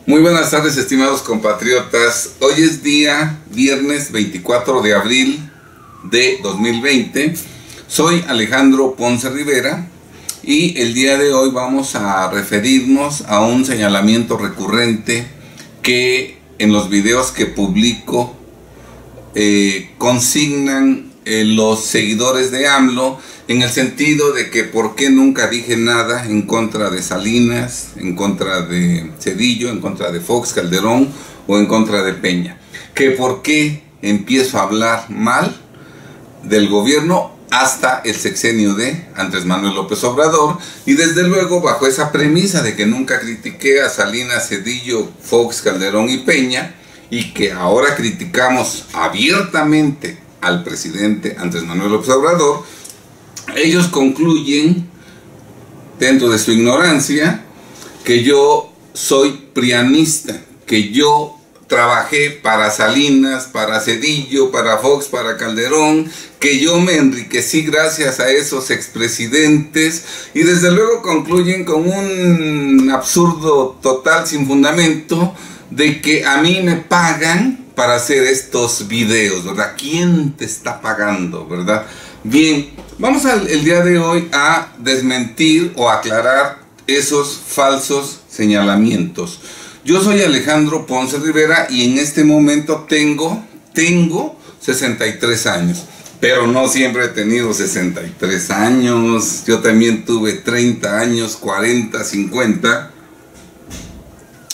Muy buenas tardes, estimados compatriotas. Hoy es día viernes 24 de abril de 2020. Soy Alejandro Ponce Rivera y el día de hoy vamos a referirnos a un señalamiento recurrente que en los videos que publico consignan los seguidores de AMLO, en el sentido de que por qué nunca dije nada en contra de Salinas, en contra de Zedillo, en contra de Fox, Calderón o en contra de Peña. Que por qué empiezo a hablar mal del gobierno hasta el sexenio de Andrés Manuel López Obrador, y desde luego bajo esa premisa de que nunca critiqué a Salinas, Zedillo, Fox, Calderón y Peña, y que ahora criticamos abiertamente al presidente Andrés Manuel López Obrador. Ellos concluyen, dentro de su ignorancia, que yo soy prianista, que yo trabajé para Salinas, para Zedillo, para Fox, para Calderón, que yo me enriquecí gracias a esos expresidentes, y desde luego concluyen con un absurdo total sin fundamento de que a mí me pagan para hacer estos videos, ¿verdad? ¿Quién te está pagando, verdad? Bien, vamos el día de hoy a desmentir o aclarar esos falsos señalamientos. Yo soy Alejandro Ponce Rivera y en este momento tengo 63 años. Pero no siempre he tenido 63 años. Yo también tuve 30 años, 40, 50.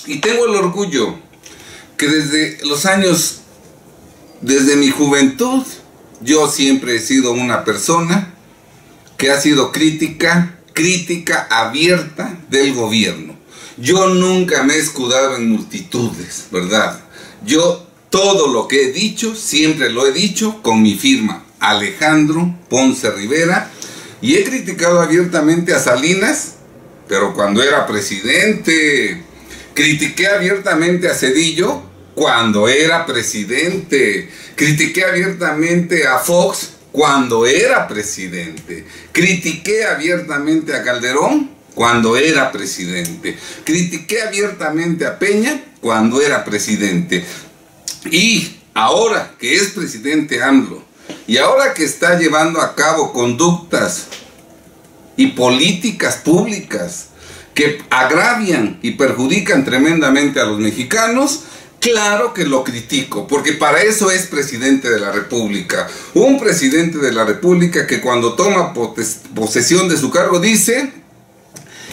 Y tengo el orgullo que desde mi juventud, yo siempre he sido una persona que ha sido crítica abierta del gobierno. Yo nunca me he escudado en multitudes, ¿verdad? Yo todo lo que he dicho, siempre lo he dicho con mi firma, Alejandro Ponce Rivera, y he criticado abiertamente a Salinas, pero cuando era presidente. Critiqué abiertamente a Zedillo cuando era presidente. Critiqué abiertamente a Fox cuando era presidente. Critiqué abiertamente a Calderón cuando era presidente. Critiqué abiertamente a Peña cuando era presidente. Y ahora que es presidente AMLO, y ahora que está llevando a cabo conductas y políticas públicas que agravian y perjudican tremendamente a los mexicanos, claro que lo critico, porque para eso es presidente de la República. Un presidente de la República que cuando toma posesión de su cargo dice: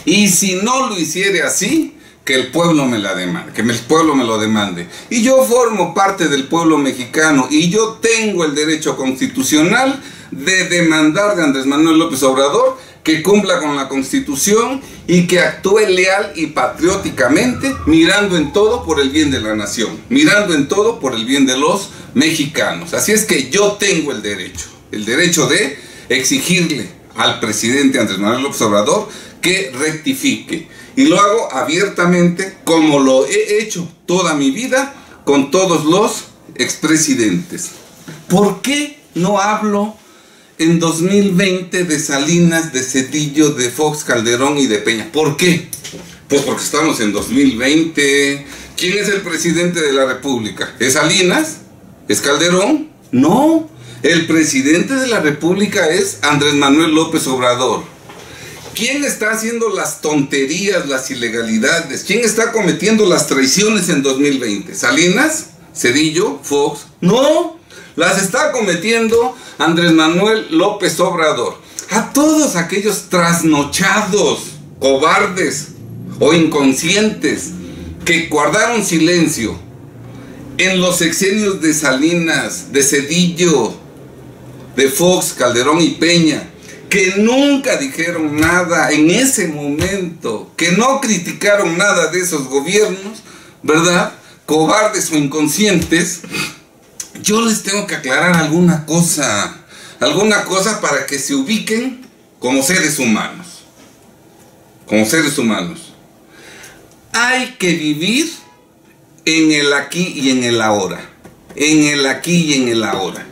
y si no lo hiciere así, que el pueblo me la demande, que el pueblo me lo demande. Y yo formo parte del pueblo mexicano y yo tengo el derecho constitucional de demandar de Andrés Manuel López Obrador que cumpla con la Constitución y que actúe leal y patrióticamente, mirando en todo por el bien de la nación, mirando en todo por el bien de los mexicanos. Así es que yo tengo el derecho de exigirle al presidente Andrés Manuel López Obrador que rectifique. Y lo hago abiertamente, como lo he hecho toda mi vida con todos los expresidentes. ¿Por qué no hablo en 2020 de Salinas, de Zedillo, de Fox, Calderón y de Peña? ¿Por qué? Pues porque estamos en 2020. ¿Quién es el presidente de la República? ¿Es Salinas? ¿Es Calderón? No, el presidente de la República es Andrés Manuel López Obrador. ¿Quién está haciendo las tonterías, las ilegalidades? ¿Quién está cometiendo las traiciones en 2020? ¿Salinas? ¿Zedillo? ¿Fox? No, las está cometiendo Andrés Manuel López Obrador. A todos aquellos trasnochados, cobardes o inconscientes que guardaron silencio en los sexenios de Salinas, de Zedillo, de Fox, Calderón y Peña, que nunca dijeron nada en ese momento, que no criticaron nada de esos gobiernos, ¿verdad? Cobardes o inconscientes. Yo les tengo que aclarar alguna cosa para que se ubiquen como seres humanos. Como seres humanos. Hay que vivir en el aquí y en el ahora. En el aquí y en el ahora.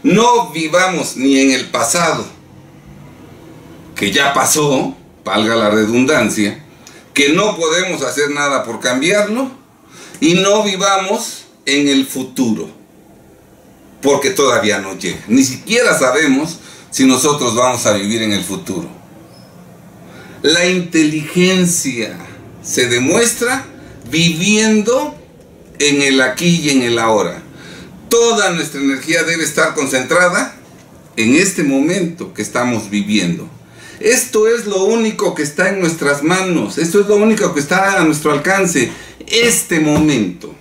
No vivamos ni en el pasado, que ya pasó, valga la redundancia, que no podemos hacer nada por cambiarlo, y no vivamos en el futuro, porque todavía no llega. Ni siquiera sabemos si nosotros vamos a vivir en el futuro. La inteligencia se demuestra viviendo en el aquí y en el ahora. Toda nuestra energía debe estar concentrada en este momento que estamos viviendo. Esto es lo único que está en nuestras manos, esto es lo único que está a nuestro alcance, este momento.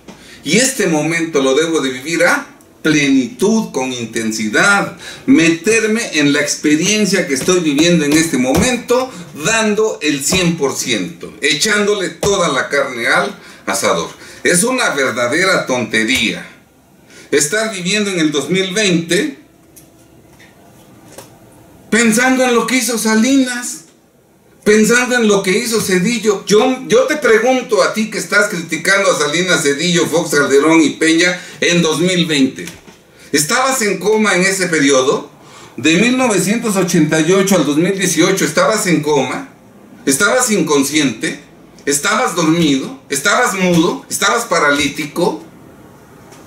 Y este momento lo debo de vivir a plenitud, con intensidad, meterme en la experiencia que estoy viviendo en este momento, dando el 100%, echándole toda la carne al asador. Es una verdadera tontería estar viviendo en el 2020 pensando en lo que hizo Salinas, pensando en lo que hizo Zedillo. Yo te pregunto a ti que estás criticando a Salinas, Zedillo, Fox, Calderón y Peña en 2020. ¿Estabas en coma en ese periodo? De 1988 al 2018, ¿estabas en coma? ¿Estabas inconsciente? ¿Estabas dormido? ¿Estabas mudo? ¿Estabas paralítico?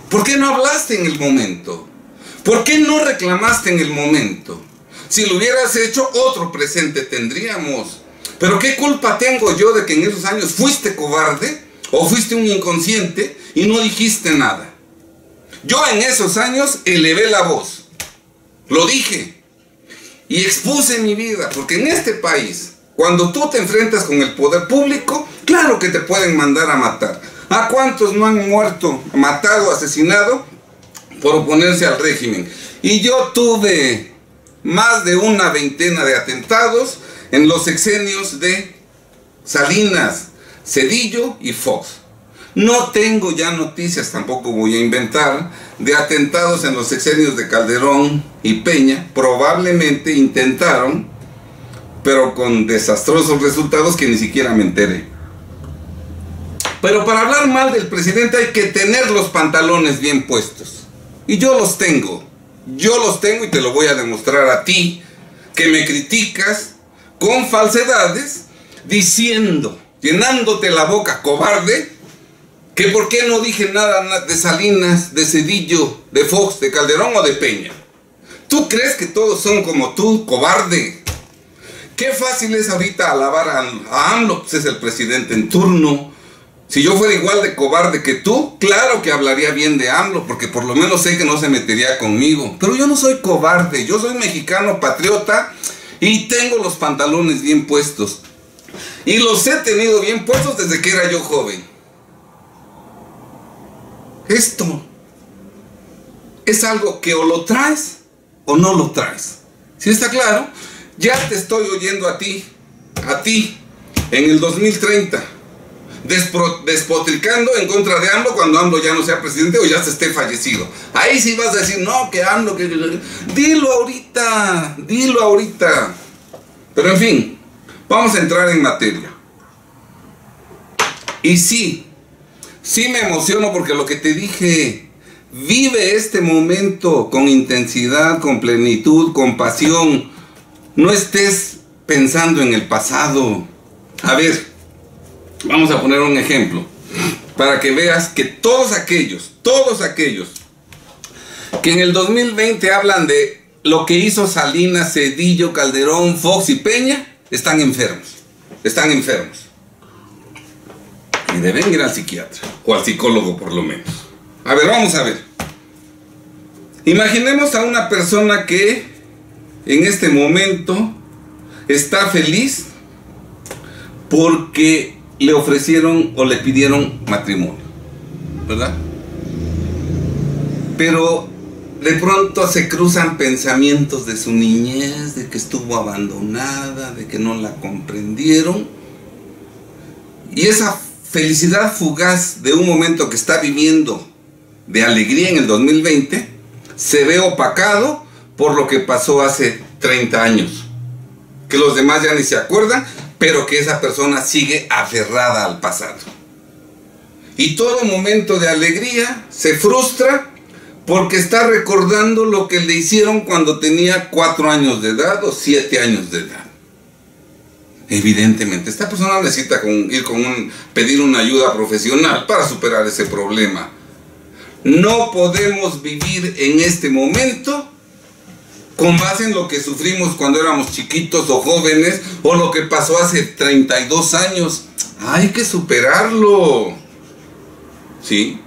¿Por qué no hablaste en el momento? ¿Por qué no reclamaste en el momento? Si lo hubieras hecho, otro presente tendríamos. Pero ¿qué culpa tengo yo de que en esos años fuiste cobarde o fuiste un inconsciente y no dijiste nada? Yo en esos años elevé la voz, lo dije y expuse mi vida, porque en este país, cuando tú te enfrentas con el poder público, claro que te pueden mandar a matar. ¿A cuántos no han muerto, matado, asesinado por oponerse al régimen? Y yo tuve más de una veintena de atentados en los sexenios de Salinas, Zedillo y Fox. No tengo ya noticias, tampoco voy a inventar, de atentados en los sexenios de Calderón y Peña. Probablemente intentaron, pero con desastrosos resultados que ni siquiera me enteré. Pero para hablar mal del presidente hay que tener los pantalones bien puestos. Y yo los tengo y te lo voy a demostrar a ti, que me criticas con falsedades, diciendo, llenándote la boca, cobarde, que por qué no dije nada de Salinas, de Zedillo, de Fox, de Calderón o de Peña. ¿Tú crees que todos son como tú, cobarde? Qué fácil es ahorita alabar a AMLO, pues es el presidente en turno. Si yo fuera igual de cobarde que tú, claro que hablaría bien de AMLO, porque por lo menos sé que no se metería conmigo. Pero yo no soy cobarde, yo soy mexicano patriota y tengo los pantalones bien puestos. Y los he tenido bien puestos desde que era yo joven. Esto es algo que o lo traes o no lo traes. ¿Sí está claro? Ya te estoy oyendo a ti, en el 2030. Despotricando en contra de AMLO cuando AMLO ya no sea presidente o ya se esté fallecido. Ahí sí vas a decir, no, que AMLO, que... Dilo ahorita. Pero en fin, vamos a entrar en materia. Y sí me emociono porque lo que te dije, vive este momento con intensidad, con plenitud, con pasión. No estés pensando en el pasado. A ver, vamos a poner un ejemplo para que veas que todos aquellos que en el 2020 hablan de lo que hizo Salinas, Zedillo, Calderón, Fox y Peña, están enfermos. Y deben ir al psiquiatra o al psicólogo por lo menos. A ver, vamos a ver. Imaginemos a una persona que en este momento está feliz porque le ofrecieron o le pidieron matrimonio, ¿verdad? Pero de pronto se cruzan pensamientos de su niñez, de que estuvo abandonada, de que no la comprendieron. Y esa felicidad fugaz de un momento que está viviendo de alegría en el 2020 se ve opacado por lo que pasó hace 30 años. Que los demás ya ni se acuerdan, pero que esa persona sigue aferrada al pasado. Y todo momento de alegría se frustra porque está recordando lo que le hicieron cuando tenía 4 años de edad o 7 años de edad. Evidentemente, esta persona necesita pedir una ayuda profesional para superar ese problema. No podemos vivir en este momento con base en lo que sufrimos cuando éramos chiquitos o jóvenes, o lo que pasó hace 32 años. Hay que superarlo. ¿Sí?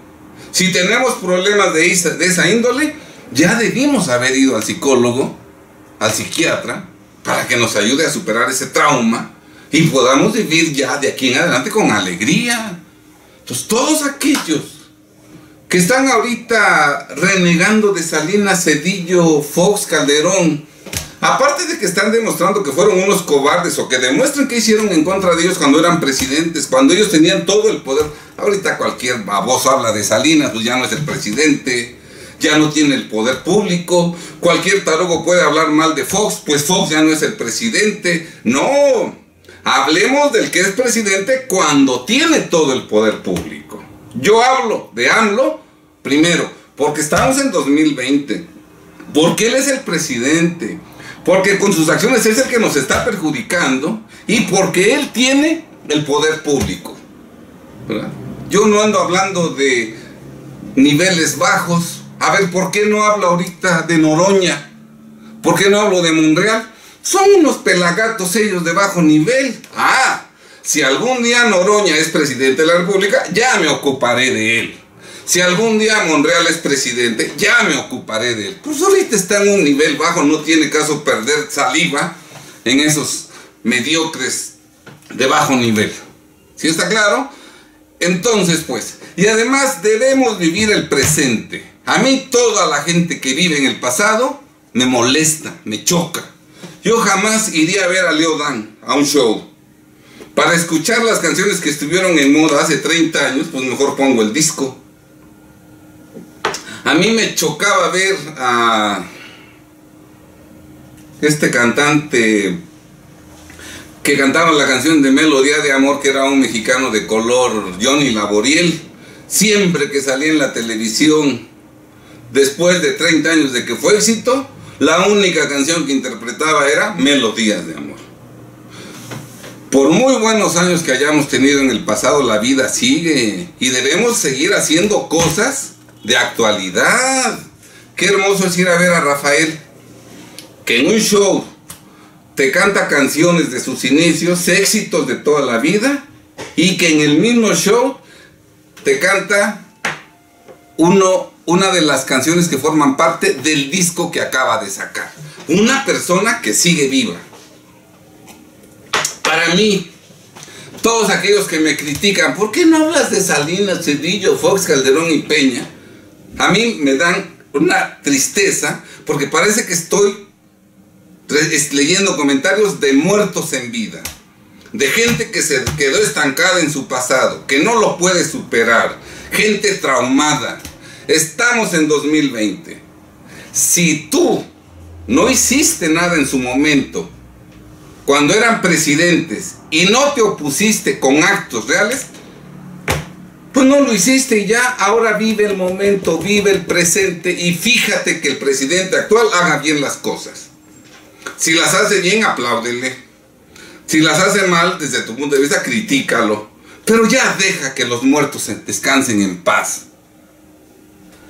Si tenemos problemas de esa índole, ya debimos haber ido al psicólogo, al psiquiatra, para que nos ayude a superar ese trauma y podamos vivir ya de aquí en adelante con alegría. Entonces, todos aquellos que están ahorita renegando de Salinas, Zedillo, Fox, Calderón, aparte de que están demostrando que fueron unos cobardes, o que demuestran que hicieron en contra de ellos cuando eran presidentes, cuando ellos tenían todo el poder. Ahorita cualquier baboso habla de Salinas, pues ya no es el presidente, ya no tiene el poder público. Cualquier tarugo puede hablar mal de Fox, pues Fox ya no es el presidente. No, hablemos del que es presidente cuando tiene todo el poder público. Yo hablo de AMLO primero, porque estamos en 2020, porque él es el presidente, porque con sus acciones es el que nos está perjudicando, y porque él tiene el poder público, ¿verdad? Yo no ando hablando de niveles bajos. A ver, ¿por qué no hablo ahorita de Noroña? ¿Por qué no hablo de Monreal? Son unos pelagatos ellos de bajo nivel. Si algún día Noroña es presidente de la República, ya me ocuparé de él. Si algún día Monreal es presidente, ya me ocuparé de él. Pues ahorita está en un nivel bajo, no tiene caso perder saliva en esos mediocres de bajo nivel. ¿Sí está claro? Entonces, pues, y además debemos vivir el presente. A mí toda la gente que vive en el pasado me molesta, me choca. Yo jamás iría a ver a Leo Dan a un show. Para escuchar las canciones que estuvieron en moda hace 30 años, pues mejor pongo el disco. A mí me chocaba ver a este cantante que cantaba la canción de Melodía de Amor, que era un mexicano de color, Johnny Laboriel. Siempre que salía en la televisión, después de 30 años de que fue éxito, la única canción que interpretaba era Melodías de Amor. Por muy buenos años que hayamos tenido en el pasado, la vida sigue y debemos seguir haciendo cosas de actualidad. Qué hermoso es ir a ver a Rafael, que en un show te canta canciones de sus inicios, éxitos de toda la vida, y que en el mismo show te canta una de las canciones que forman parte del disco que acaba de sacar. Una persona que sigue viva. Para mí, todos aquellos que me critican, ¿por qué no hablas de Salinas, Zedillo, Fox, Calderón y Peña? A mí me dan una tristeza, porque parece que estoy leyendo comentarios de muertos en vida, de gente que se quedó estancada en su pasado, que no lo puede superar, gente traumada. Estamos en 2020. Si tú no hiciste nada en su momento, cuando eran presidentes, y no te opusiste con actos reales, pues no lo hiciste y ya. Ahora vive el momento, vive el presente, y fíjate que el presidente actual haga bien las cosas. Si las hace bien, apláudele. Si las hace mal, desde tu punto de vista, critícalo. Pero ya deja que los muertos descansen en paz.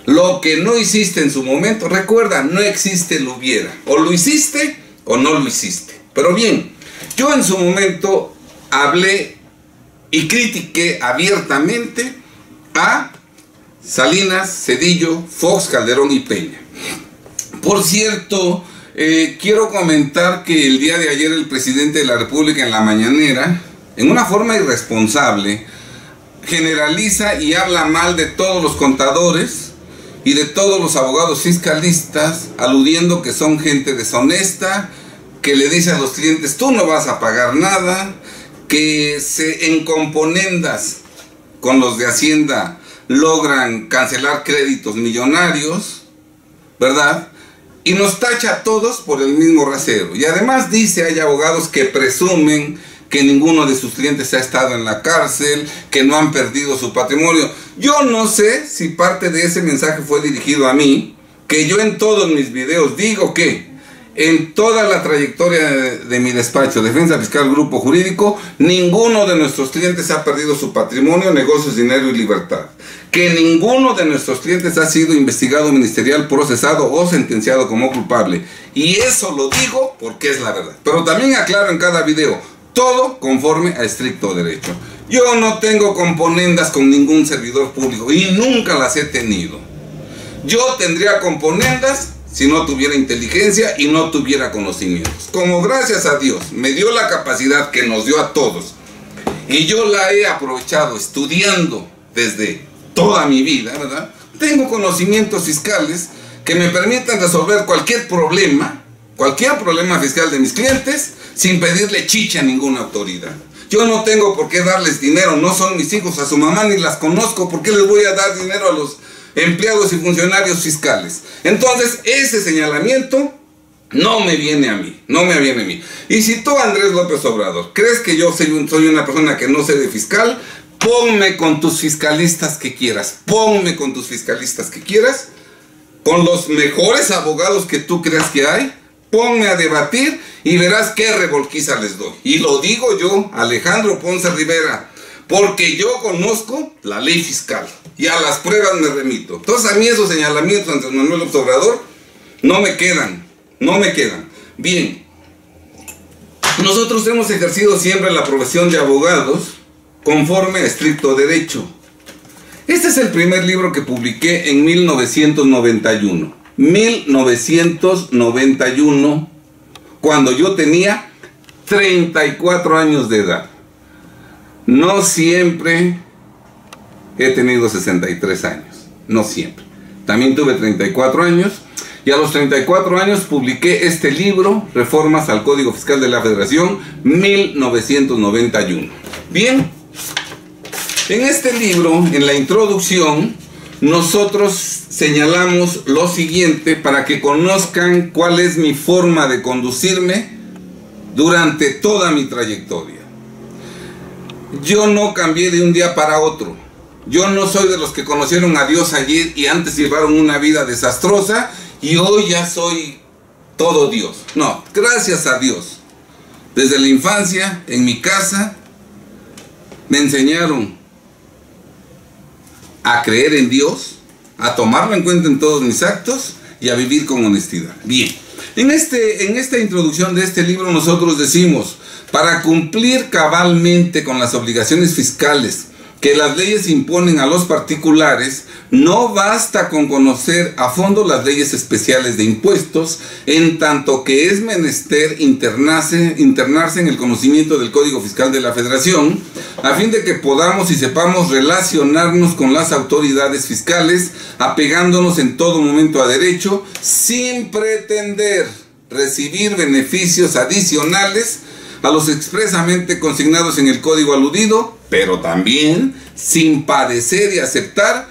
Lo que no hiciste en su momento, recuerda, no existe lo hubiera. O lo hiciste o no lo hiciste. Pero bien, yo en su momento hablé y critiqué abiertamente a Salinas, Zedillo, Fox, Calderón y Peña. Por cierto, quiero comentar que el día de ayer el presidente de la República, en la mañanera, en una forma irresponsable, generaliza y habla mal de todos los contadores y de todos los abogados fiscalistas, aludiendo que son gente deshonesta, que le dice a los clientes, tú no vas a pagar nada, que en componendas con los de Hacienda logran cancelar créditos millonarios, ¿verdad? Y nos tacha a todos por el mismo rasero. Y además dice, hay abogados que presumen que ninguno de sus clientes ha estado en la cárcel, que no han perdido su patrimonio. Yo no sé si parte de ese mensaje fue dirigido a mí, que yo en todos mis videos digo que En toda la trayectoria de mi despacho, Defensa Fiscal Grupo Jurídico, ninguno de nuestros clientes ha perdido su patrimonio, negocios, dinero y libertad. Que ninguno de nuestros clientes ha sido investigado ministerial, procesado o sentenciado como culpable. Y eso lo digo porque es la verdad. Pero también aclaro en cada video, todo conforme a estricto derecho. Yo no tengo componendas con ningún servidor público y nunca las he tenido. Yo tendría componendas si no tuviera inteligencia y no tuviera conocimientos. Como gracias a Dios me dio la capacidad que nos dio a todos y yo la he aprovechado estudiando desde toda mi vida, ¿verdad? Tengo conocimientos fiscales que me permiten resolver cualquier problema fiscal de mis clientes sin pedirle chicha a ninguna autoridad. Yo no tengo por qué darles dinero, no son mis hijos, a su mamá ni las conozco, ¿por qué les voy a dar dinero a los empleados y funcionarios fiscales? Entonces, ese señalamiento no me viene a mí, no me viene a mí. Y si tú, Andrés López Obrador, crees que yo soy una persona que no sé de fiscal, ponme con tus fiscalistas que quieras, con los mejores abogados que tú creas que hay, ponme a debatir y verás qué revolquiza les doy. Y lo digo yo, Alejandro Ponce Rivera, porque yo conozco la ley fiscal y a las pruebas me remito. Entonces a mí esos señalamientos ante Manuel López Obrador no me quedan. Bien, nosotros hemos ejercido siempre la profesión de abogados conforme a estricto derecho. Este es el primer libro que publiqué en 1991. 1991, cuando yo tenía 34 años de edad. No siempre he tenido 63 años, no siempre. También tuve 34 años y a los 34 años publiqué este libro, Reformas al Código Fiscal de la Federación, 1991. Bien, en este libro, en la introducción, nosotros señalamos lo siguiente para que conozcan cuál es mi forma de conducirme durante toda mi trayectoria. Yo no cambié de un día para otro. Yo no soy de los que conocieron a Dios ayer y antes llevaron una vida desastrosa y hoy ya soy todo Dios. No, gracias a Dios. Desde la infancia, en mi casa, me enseñaron a creer en Dios, a tomarlo en cuenta en todos mis actos y a vivir con honestidad. Bien, en esta introducción de este libro nosotros decimos, para cumplir cabalmente con las obligaciones fiscales que las leyes imponen a los particulares, no basta con conocer a fondo las leyes especiales de impuestos, en tanto que es menester internarse en el conocimiento del Código Fiscal de la Federación, a fin de que podamos y sepamos relacionarnos con las autoridades fiscales, apegándonos en todo momento a derecho, sin pretender recibir beneficios adicionales a los expresamente consignados en el código aludido, pero también sin padecer y aceptar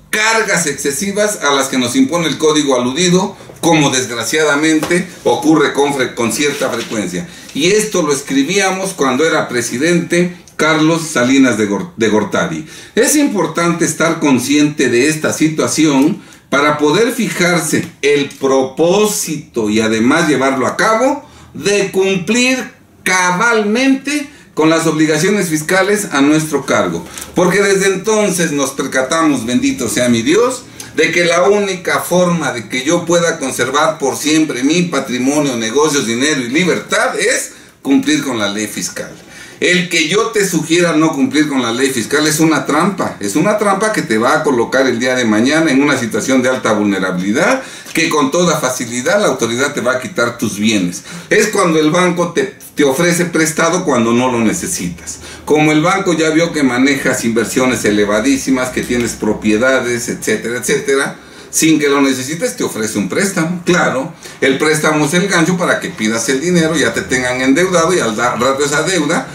cargas excesivas a las que nos impone el código aludido, como desgraciadamente ocurre con cierta frecuencia. Y esto lo escribíamos cuando era presidente Carlos Salinas de Gortari. Es importante estar consciente de esta situación para poder fijarse el propósito y además llevarlo a cabo de cumplir cabalmente con las obligaciones fiscales a nuestro cargo, porque desde entonces nos percatamos, bendito sea mi Dios, de que la única forma de que yo pueda conservar por siempre mi patrimonio, negocios, dinero y libertad es cumplir con la ley fiscal. El que yo te sugiera no cumplir con la ley fiscal es una trampa que te va a colocar el día de mañana en una situación de alta vulnerabilidad, que con toda facilidad la autoridad te va a quitar tus bienes. Es cuando el banco te ofrece prestado cuando no lo necesitas. Como el banco ya vio que manejas inversiones elevadísimas, que tienes propiedades, etcétera, etcétera, sin que lo necesites te ofrece un préstamo. Claro, el préstamo es el gancho para que pidas el dinero, ya te tengan endeudado y al rato esa deuda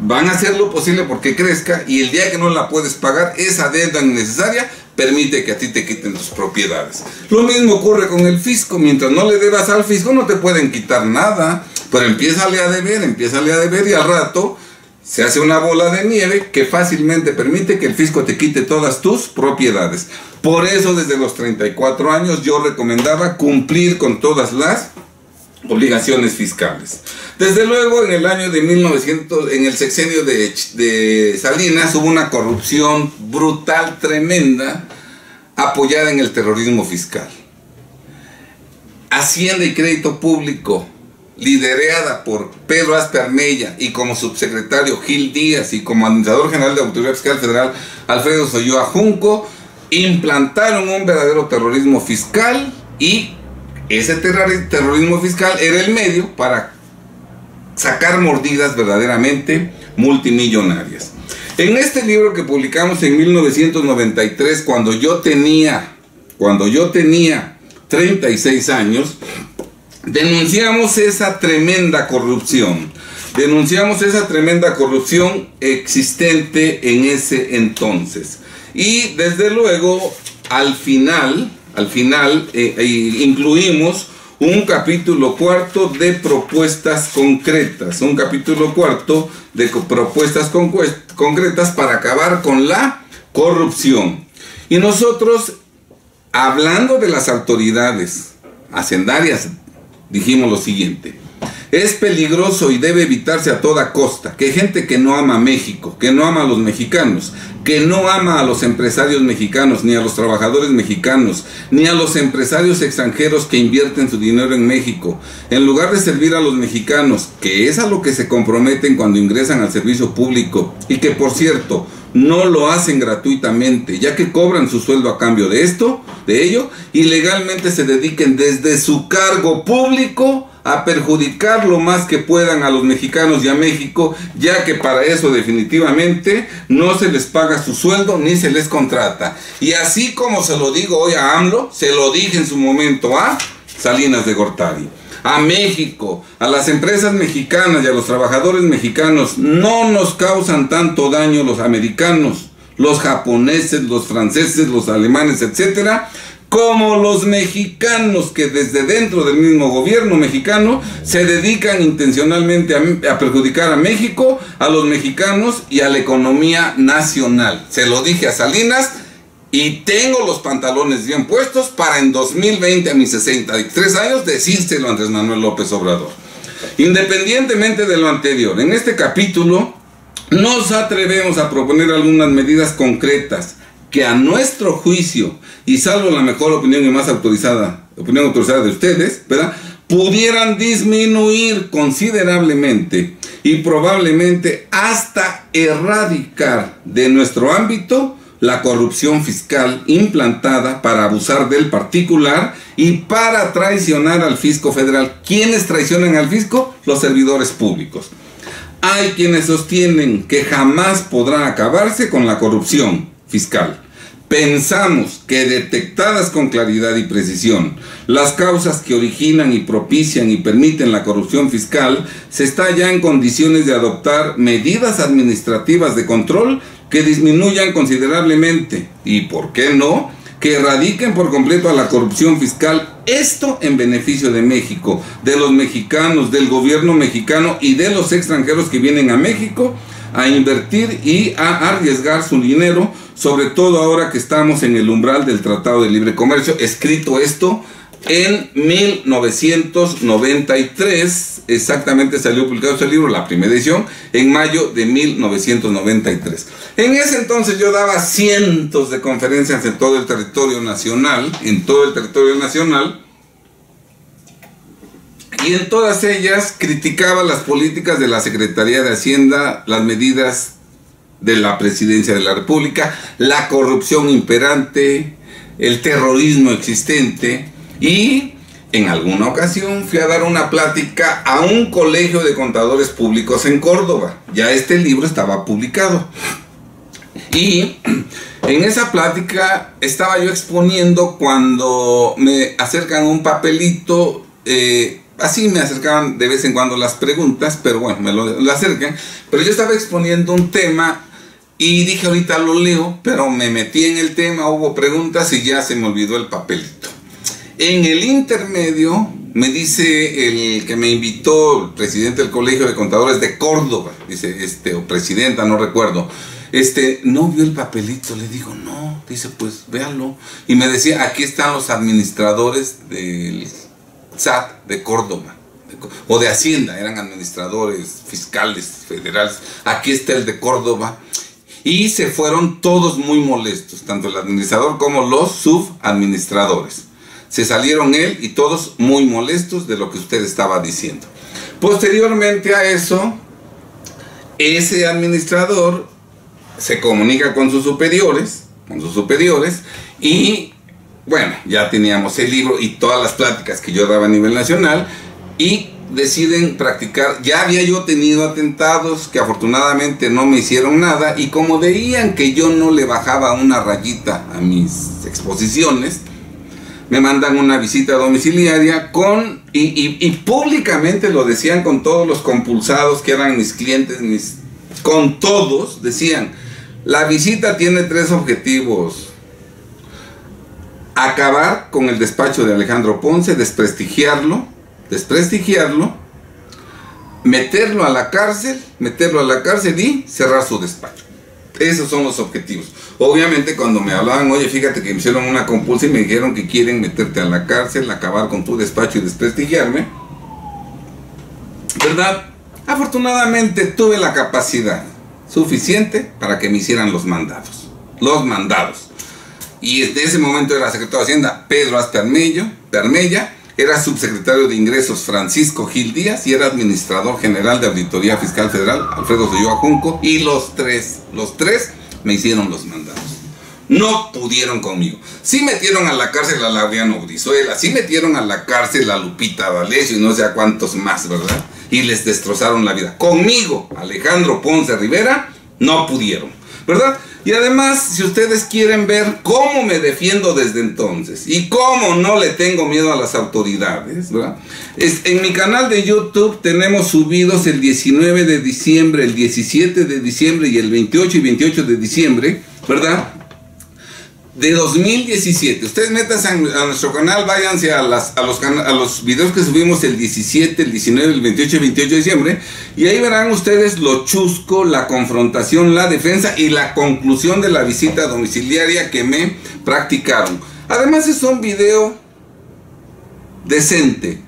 van a hacer lo posible porque crezca, y el día que no la puedes pagar, esa deuda innecesaria permite que a ti te quiten tus propiedades. Lo mismo ocurre con el fisco. Mientras no le debas al fisco no te pueden quitar nada, pero empiézale a deber y al rato se hace una bola de nieve que fácilmente permite que el fisco te quite todas tus propiedades. Por eso desde los 34 años yo recomendaba cumplir con todas las obligaciones fiscales. Desde luego, en el año de 1900, en el sexenio de Salinas, hubo una corrupción brutal, tremenda, apoyada en el terrorismo fiscal. Hacienda y Crédito Público, liderada por Pedro Aspe Armella, y como subsecretario Gil Díaz, y como administrador general de la Autoridad Fiscal Federal Alfredo Solloa Junco, implantaron un verdadero terrorismo fiscal, y ese terrorismo fiscal era el medio para sacar mordidas verdaderamente multimillonarias. En este libro que publicamos en 1993, cuando yo tenía 36 años, denunciamos esa tremenda corrupción. Denunciamos esa tremenda corrupción existente en ese entonces. Y desde luego, al final incluimos un capítulo cuarto de propuestas concretas. Un capítulo cuarto de propuestas concretas para acabar con la corrupción. Y nosotros, hablando de las autoridades hacendarias, dijimos lo siguiente: es peligroso y debe evitarse a toda costa que gente que no ama a México, que no ama a los mexicanos, que no ama a los empresarios mexicanos, ni a los trabajadores mexicanos, ni a los empresarios extranjeros que invierten su dinero en México, en lugar de servir a los mexicanos, que es a lo que se comprometen cuando ingresan al servicio público, y que, por cierto, no lo hacen gratuitamente, ya que cobran su sueldo a cambio de ello, y legalmente se dediquen desde su cargo público a perjudicar lo más que puedan a los mexicanos y a México, ya que para eso definitivamente no se les paga su sueldo ni se les contrata. Y así como se lo digo hoy a AMLO, se lo dije en su momento a Salinas de Gortari. A México, a las empresas mexicanas y a los trabajadores mexicanos no nos causan tanto daño los americanos, los japoneses, los franceses, los alemanes, etcétera, como los mexicanos, que desde dentro del mismo gobierno mexicano se dedican intencionalmente a perjudicar a México, a los mexicanos y a la economía nacional. Se lo dije a Salinas y tengo los pantalones bien puestos para en 2020, a mis 63 años, decírselo a Andrés Manuel López Obrador. Independientemente de lo anterior, en este capítulo nos atrevemos a proponer algunas medidas concretas que a nuestro juicio, y salvo la mejor opinión y más autorizada de ustedes, ¿verdad?, pudieran disminuir considerablemente y probablemente hasta erradicar de nuestro ámbito la corrupción fiscal implantada para abusar del particular y para traicionar al fisco federal. ¿Quiénes traicionan al fisco? Los servidores públicos. Hay quienes sostienen que jamás podrá acabarse con la corrupción fiscal. Pensamos que, detectadas con claridad y precisión las causas que originan y propician y permiten la corrupción fiscal, se está ya en condiciones de adoptar medidas administrativas de control que disminuyan considerablemente y, ¿por qué no?, que erradiquen por completo a la corrupción fiscal. Esto en beneficio de México, de los mexicanos, del gobierno mexicano y de los extranjeros que vienen a México a invertir y a arriesgar su dinero, sobre todo ahora que estamos en el umbral del Tratado de Libre Comercio. Escrito esto en 1993, exactamente salió publicado este libro, la primera edición, en mayo de 1993. En ese entonces yo daba cientos de conferencias en todo el territorio nacional, y en todas ellas criticaba las políticas de la Secretaría de Hacienda, las medidas de la Presidencia de la República, la corrupción imperante, el terrorismo existente, y en alguna ocasión fui a dar una plática a un colegio de contadores públicos en Córdoba. Ya este libro estaba publicado. Y en esa plática estaba yo exponiendo cuando me acercan un papelito, así me acercaban de vez en cuando las preguntas, pero bueno, me lo acercan. Pero yo estaba exponiendo un tema y dije, ahorita lo leo, pero me metí en el tema, hubo preguntas y ya se me olvidó el papelito. En el intermedio me dice el que me invitó, el presidente del Colegio de Contadores de Córdoba, dice, o presidenta, no recuerdo, ¿no vio el papelito? Le digo, no. Dice, pues véanlo. Y me decía, aquí están los administradores del SAT de Córdoba. o de Hacienda, eran administradores fiscales federales. Aquí está el de Córdoba. Y se fueron todos muy molestos, tanto el administrador como los subadministradores. Se salieron él y todos muy molestos de lo que usted estaba diciendo. Posteriormente a eso, ese administrador se comunica con sus superiores, y bueno, ya teníamos el libro y todas las pláticas que yo daba a nivel nacional, y deciden practicar. Ya había yo tenido atentados que afortunadamente no me hicieron nada, y como veían que yo no le bajaba una rayita a mis exposiciones, me mandan una visita domiciliaria y públicamente lo decían con todos los compulsados que eran mis clientes, con todos decían: la visita tiene 3 objetivos: acabar con el despacho de Alejandro Ponce, desprestigiarlo, meterlo a la cárcel y cerrar su despacho. Esos son los objetivos. Obviamente cuando me hablaban: oye, fíjate que me hicieron una compulsa y me dijeron que quieren meterte a la cárcel, acabar con tu despacho y desprestigiarme, ¿verdad? Afortunadamente tuve la capacidad suficiente para que me hicieran los mandados. Y desde ese momento era secretario de Hacienda Pedro Armella, era subsecretario de Ingresos Francisco Gil Díaz, y era administrador general de Auditoría Fiscal Federal Alfredo Ulloa Junco, y los tres me hicieron los mandados. No pudieron conmigo. Sí metieron a la cárcel a Laureano Brizuela, sí metieron a la cárcel a Lupita D'Alessio y no sé a cuántos más, ¿verdad? Y les destrozaron la vida. Conmigo, Alejandro Ponce Rivera, no pudieron, ¿verdad? Y además, si ustedes quieren ver cómo me defiendo desde entonces y cómo no le tengo miedo a las autoridades, ¿verdad? En mi canal de YouTube tenemos subidos el 19 de diciembre, el 17 de diciembre y el 28 y 28 de diciembre, ¿verdad?, de 2017. Ustedes métanse a nuestro canal, váyanse a los videos que subimos el 17, el 19, el 28 y 28 de diciembre, y ahí verán ustedes lo chusco, la confrontación, la defensa y la conclusión de la visita domiciliaria que me practicaron. Además es un video decente.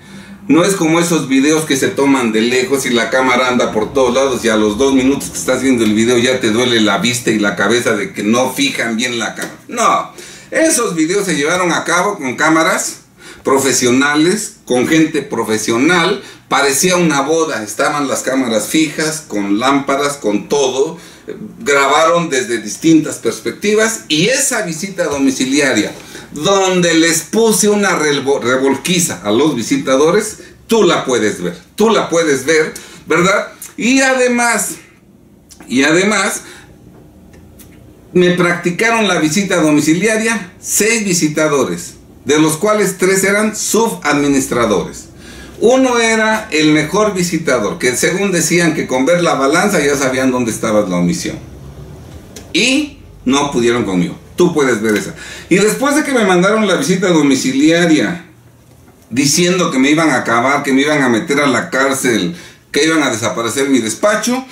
No es como esos videos que se toman de lejos y la cámara anda por todos lados y a los 2 minutos que estás viendo el video ya te duele la vista y la cabeza de que no fijan bien la cámara. No, esos videos se llevaron a cabo con cámaras profesionales, con gente profesional. Parecía una boda, estaban las cámaras fijas, con lámparas, con todo. Grabaron desde distintas perspectivas, y esa visita domiciliaria donde les puse una revolquiza a los visitadores, tú la puedes ver, ¿verdad? Y además me practicaron la visita domiciliaria 6 visitadores, de los cuales 3 eran subadministradores. Uno era el mejor visitador, que según decían que con ver la balanza ya sabían dónde estaba la omisión. Y no pudieron conmigo. Tú puedes ver esa. Y después de que me mandaron la visita domiciliaria, diciendo que me iban a acabar, que me iban a meter a la cárcel, que iban a desaparecer mi despacho,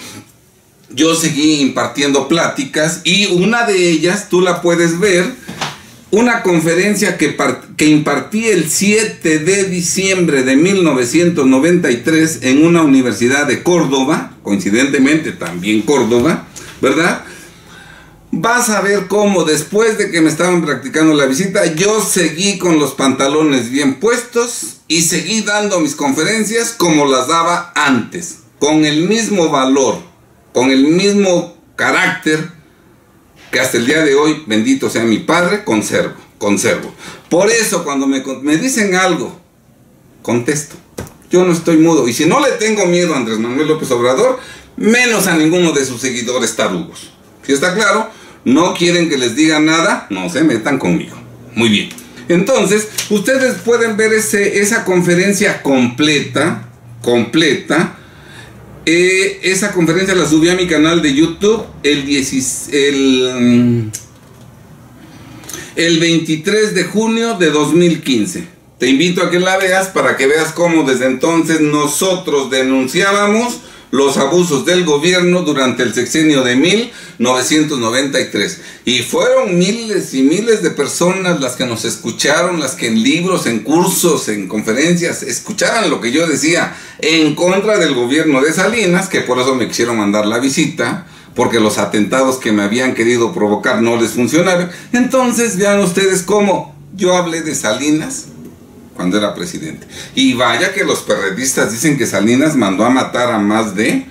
yo seguí impartiendo pláticas, y una de ellas, tú la puedes ver, una conferencia que impartí el 7 de diciembre de 1993 en una universidad de Córdoba, coincidentemente también Córdoba, ¿verdad? Vas a ver cómo después de que me estaban practicando la visita, yo seguí con los pantalones bien puestos y seguí dando mis conferencias como las daba antes, con el mismo valor, con el mismo carácter que hasta el día de hoy, bendito sea mi Padre, conservo. Por eso cuando me dicen algo, contesto. Yo no estoy mudo, y si no le tengo miedo a Andrés Manuel López Obrador, menos a ninguno de sus seguidores tarugos. ¿Sí está claro? No quieren que les diga nada, no se metan conmigo. Muy bien. Entonces, ustedes pueden ver esa conferencia completa. Esa conferencia la subí a mi canal de YouTube el 23 de junio de 2015. Te invito a que la veas para que veas cómo desde entonces nosotros denunciábamos los abusos del gobierno durante el sexenio de 1993. Y fueron miles y miles de personas las que nos escucharon, las que en libros, en cursos, en conferencias, escuchaban lo que yo decía en contra del gobierno de Salinas, que por eso me quisieron mandar la visita, porque los atentados que me habían querido provocar no les funcionaron. Entonces vean ustedes cómo yo hablé de Salinas cuando era presidente. Y vaya que los perredistas dicen que Salinas mandó a matar a más de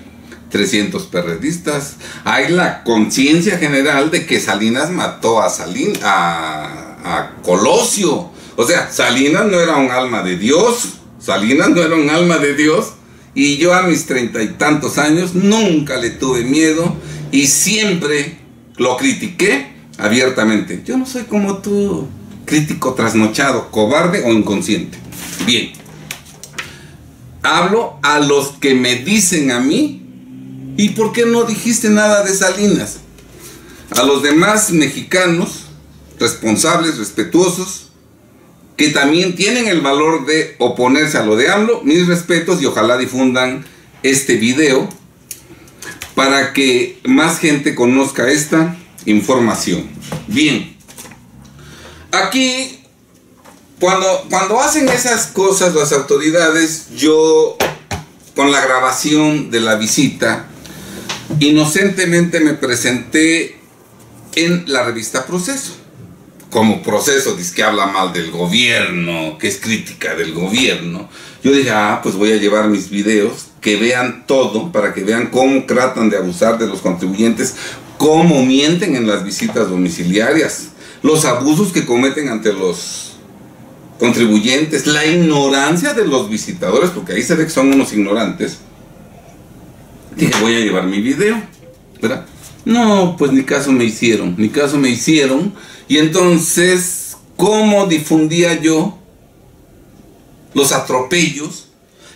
300 perredistas. Hay la conciencia general de que Salinas mató a Colosio. O sea, Salinas no era un alma de Dios. Salinas no era un alma de Dios. Y yo a mis 30 y tantos años nunca le tuve miedo y siempre lo critiqué abiertamente. Yo no soy como tú, crítico trasnochado, cobarde o inconsciente. Bien, hablo a los que me dicen a mí: ¿y por qué no dijiste nada de Salinas? A los demás mexicanos responsables, respetuosos, que también tienen el valor de oponerse a lo de AMLO, mis respetos, y ojalá difundan este video para que más gente conozca esta información. Bien, aquí cuando hacen esas cosas las autoridades, yo con la grabación de la visita inocentemente me presenté en la revista Proceso. Como Proceso dice que habla mal del gobierno, que es crítica del gobierno, yo dije, pues voy a llevar mis videos, que vean todo, para que vean cómo tratan de abusar de los contribuyentes, cómo mienten en las visitas domiciliarias, los abusos que cometen ante los contribuyentes, la ignorancia de los visitadores, porque ahí se ve que son unos ignorantes. Dije, voy a llevar mi video, ¿verdad? No, pues ni caso me hicieron, y entonces, ¿cómo difundía yo los atropellos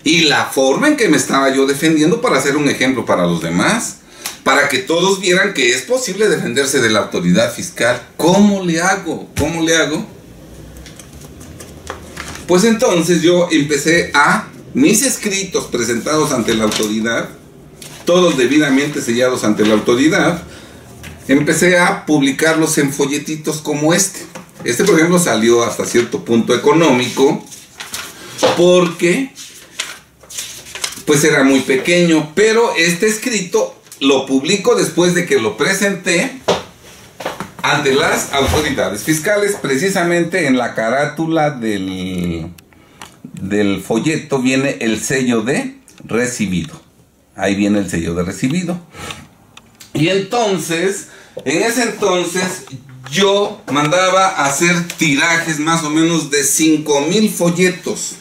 y la forma en que me estaba yo defendiendo para hacer un ejemplo para los demás? Para que todos vieran que es posible defenderse de la autoridad fiscal. ¿Cómo le hago? Pues entonces yo empecé mis escritos presentados ante la autoridad, todos debidamente sellados ante la autoridad, empecé a publicarlos en folletitos como este. Este, por ejemplo, salió hasta cierto punto económico porque pues era muy pequeño, pero este escrito lo publico después de que lo presenté ante las autoridades fiscales. Precisamente en la carátula del folleto viene el sello de recibido. Ahí viene el sello de recibido. Y entonces, en ese entonces, yo mandaba a hacer tirajes más o menos de 5,000 folletos.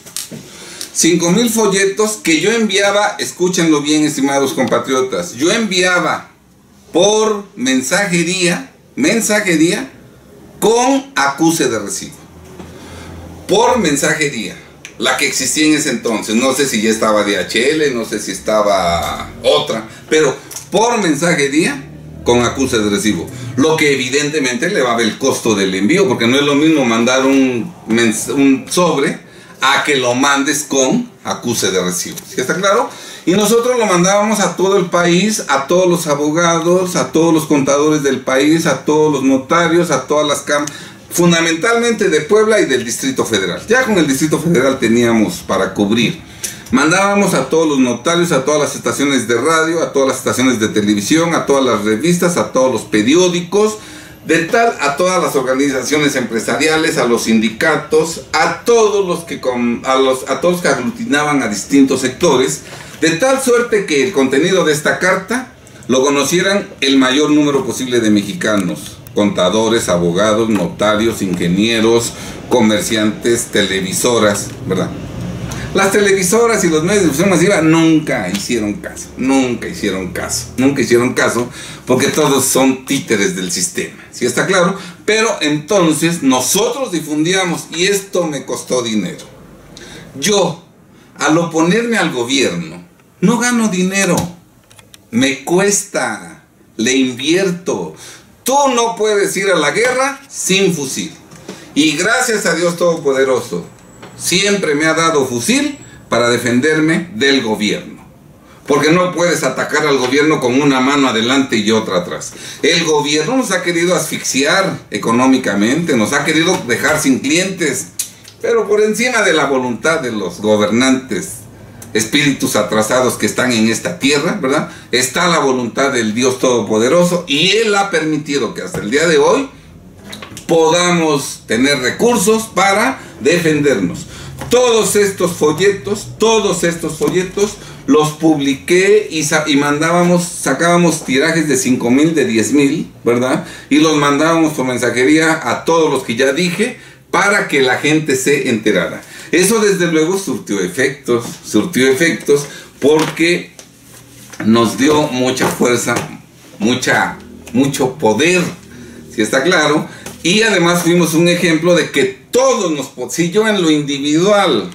5,000 folletos que yo enviaba, escúchenlo bien, estimados compatriotas, yo enviaba por mensajería con acuse de recibo. Por mensajería, la que existía en ese entonces, no sé si ya estaba DHL, no sé si estaba otra, pero por mensajería con acuse de recibo, lo que evidentemente elevaba el costo del envío, porque no es lo mismo mandar un sobre a que lo mandes con acuse de recibo. ¿Sí está claro? Y nosotros lo mandábamos a todo el país, a todos los abogados, a todos los contadores del país, a todos los notarios, a todas las cámaras, fundamentalmente de Puebla y del Distrito Federal. Ya con el Distrito Federal teníamos para cubrir. Mandábamos a todos los notarios, a todas las estaciones de radio, a todas las estaciones de televisión, a todas las revistas, a todos los periódicos, a todas las organizaciones empresariales, a los sindicatos, a todos los que aglutinaban a distintos sectores, de tal suerte que el contenido de esta carta lo conocieran el mayor número posible de mexicanos: contadores, abogados, notarios, ingenieros, comerciantes, televisoras, ¿verdad? Las televisoras y los medios de difusión masiva nunca hicieron caso, porque todos son títeres del sistema, ¿sí está claro? Pero entonces nosotros difundíamos, y esto me costó dinero. Yo, al oponerme al gobierno, no gano dinero, me cuesta, le invierto. Tú no puedes ir a la guerra sin fusil, y gracias a Dios Todopoderoso, siempre me ha dado fusil para defenderme del gobierno. Porque no puedes atacar al gobierno con una mano adelante y otra atrás. El gobierno nos ha querido asfixiar económicamente, nos ha querido dejar sin clientes, pero por encima de la voluntad de los gobernantes, espíritus atrasados que están en esta tierra, ¿verdad?, está la voluntad del Dios Todopoderoso, y Él ha permitido que hasta el día de hoy podamos tener recursos para defendernos. Todos estos folletos los publiqué y sacábamos tirajes de 5,000, de 10,000, ¿verdad? Y los mandábamos por mensajería a todos los que ya dije, para que la gente se enterara. Eso desde luego surtió efectos, porque nos dio mucha fuerza, mucho poder, si está claro, y además fuimos un ejemplo de que si yo en lo individual,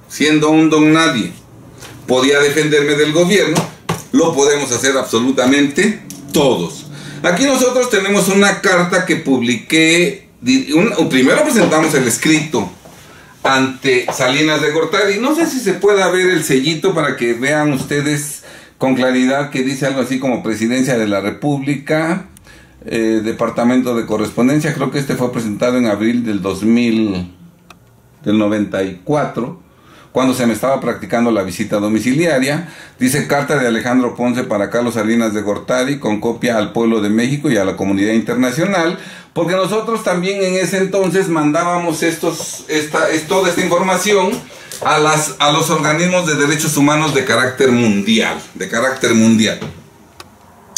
siendo un don nadie, podía defenderme del gobierno, lo podemos hacer absolutamente todos. Aquí nosotros tenemos una carta que publiqué. Primero presentamos el escrito ante Salinas de Gortari. No sé si se pueda ver el sellito para que vean ustedes con claridad, que dice algo así como Presidencia de la República, Departamento de Correspondencia. Creo que este fue presentado en abril del 94, cuando se me estaba practicando la visita domiciliaria. Dice: carta de Alejandro Ponce para Carlos Salinas de Gortari, con copia al pueblo de México y a la comunidad internacional, porque nosotros también en ese entonces mandábamos toda esta información a los organismos de derechos humanos de carácter mundial,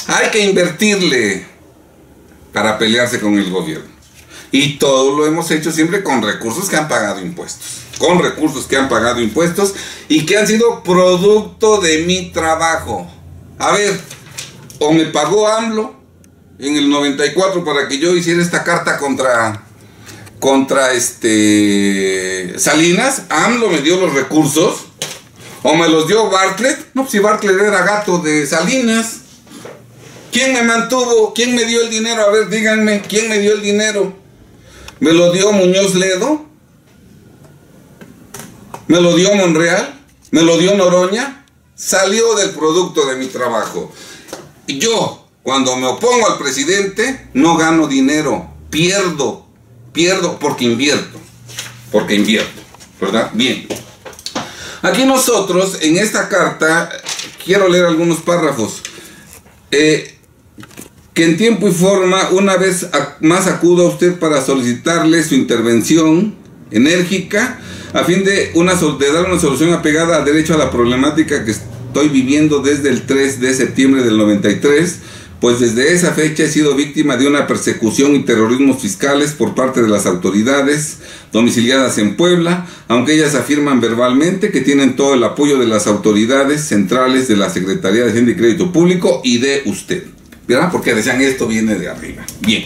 Hay que invertirle para pelearse con el gobierno, y todo lo hemos hecho siempre con recursos que han pagado impuestos, y que han sido producto de mi trabajo. A ver, o me pagó AMLO en el 94 para que yo hiciera esta carta contra Salinas. AMLO me dio los recursos, o me los dio Bartlett. No, si Bartlett era gato de Salinas. ¿Quién me mantuvo? ¿Quién me dio el dinero? A ver, díganme, ¿quién me dio el dinero? ¿Me lo dio Muñoz Ledo? ¿Me lo dio Monreal? ¿Me lo dio Noroña? Salió del producto de mi trabajo. Y yo, cuando me opongo al presidente, no gano dinero, pierdo porque invierto, ¿verdad? Bien. Aquí nosotros, en esta carta, quiero leer algunos párrafos. Que en tiempo y forma, una vez más acudo a usted para solicitarle su intervención enérgica a fin de dar una solución apegada a derecho a la problemática que estoy viviendo desde el 3 de septiembre del 93, pues desde esa fecha he sido víctima de una persecución y terrorismos fiscales por parte de las autoridades domiciliadas en Puebla, aunque ellas afirman verbalmente que tienen todo el apoyo de las autoridades centrales de la Secretaría de Hacienda y Crédito Público y de usted, ¿verdad? Porque decían, esto viene de arriba. Bien.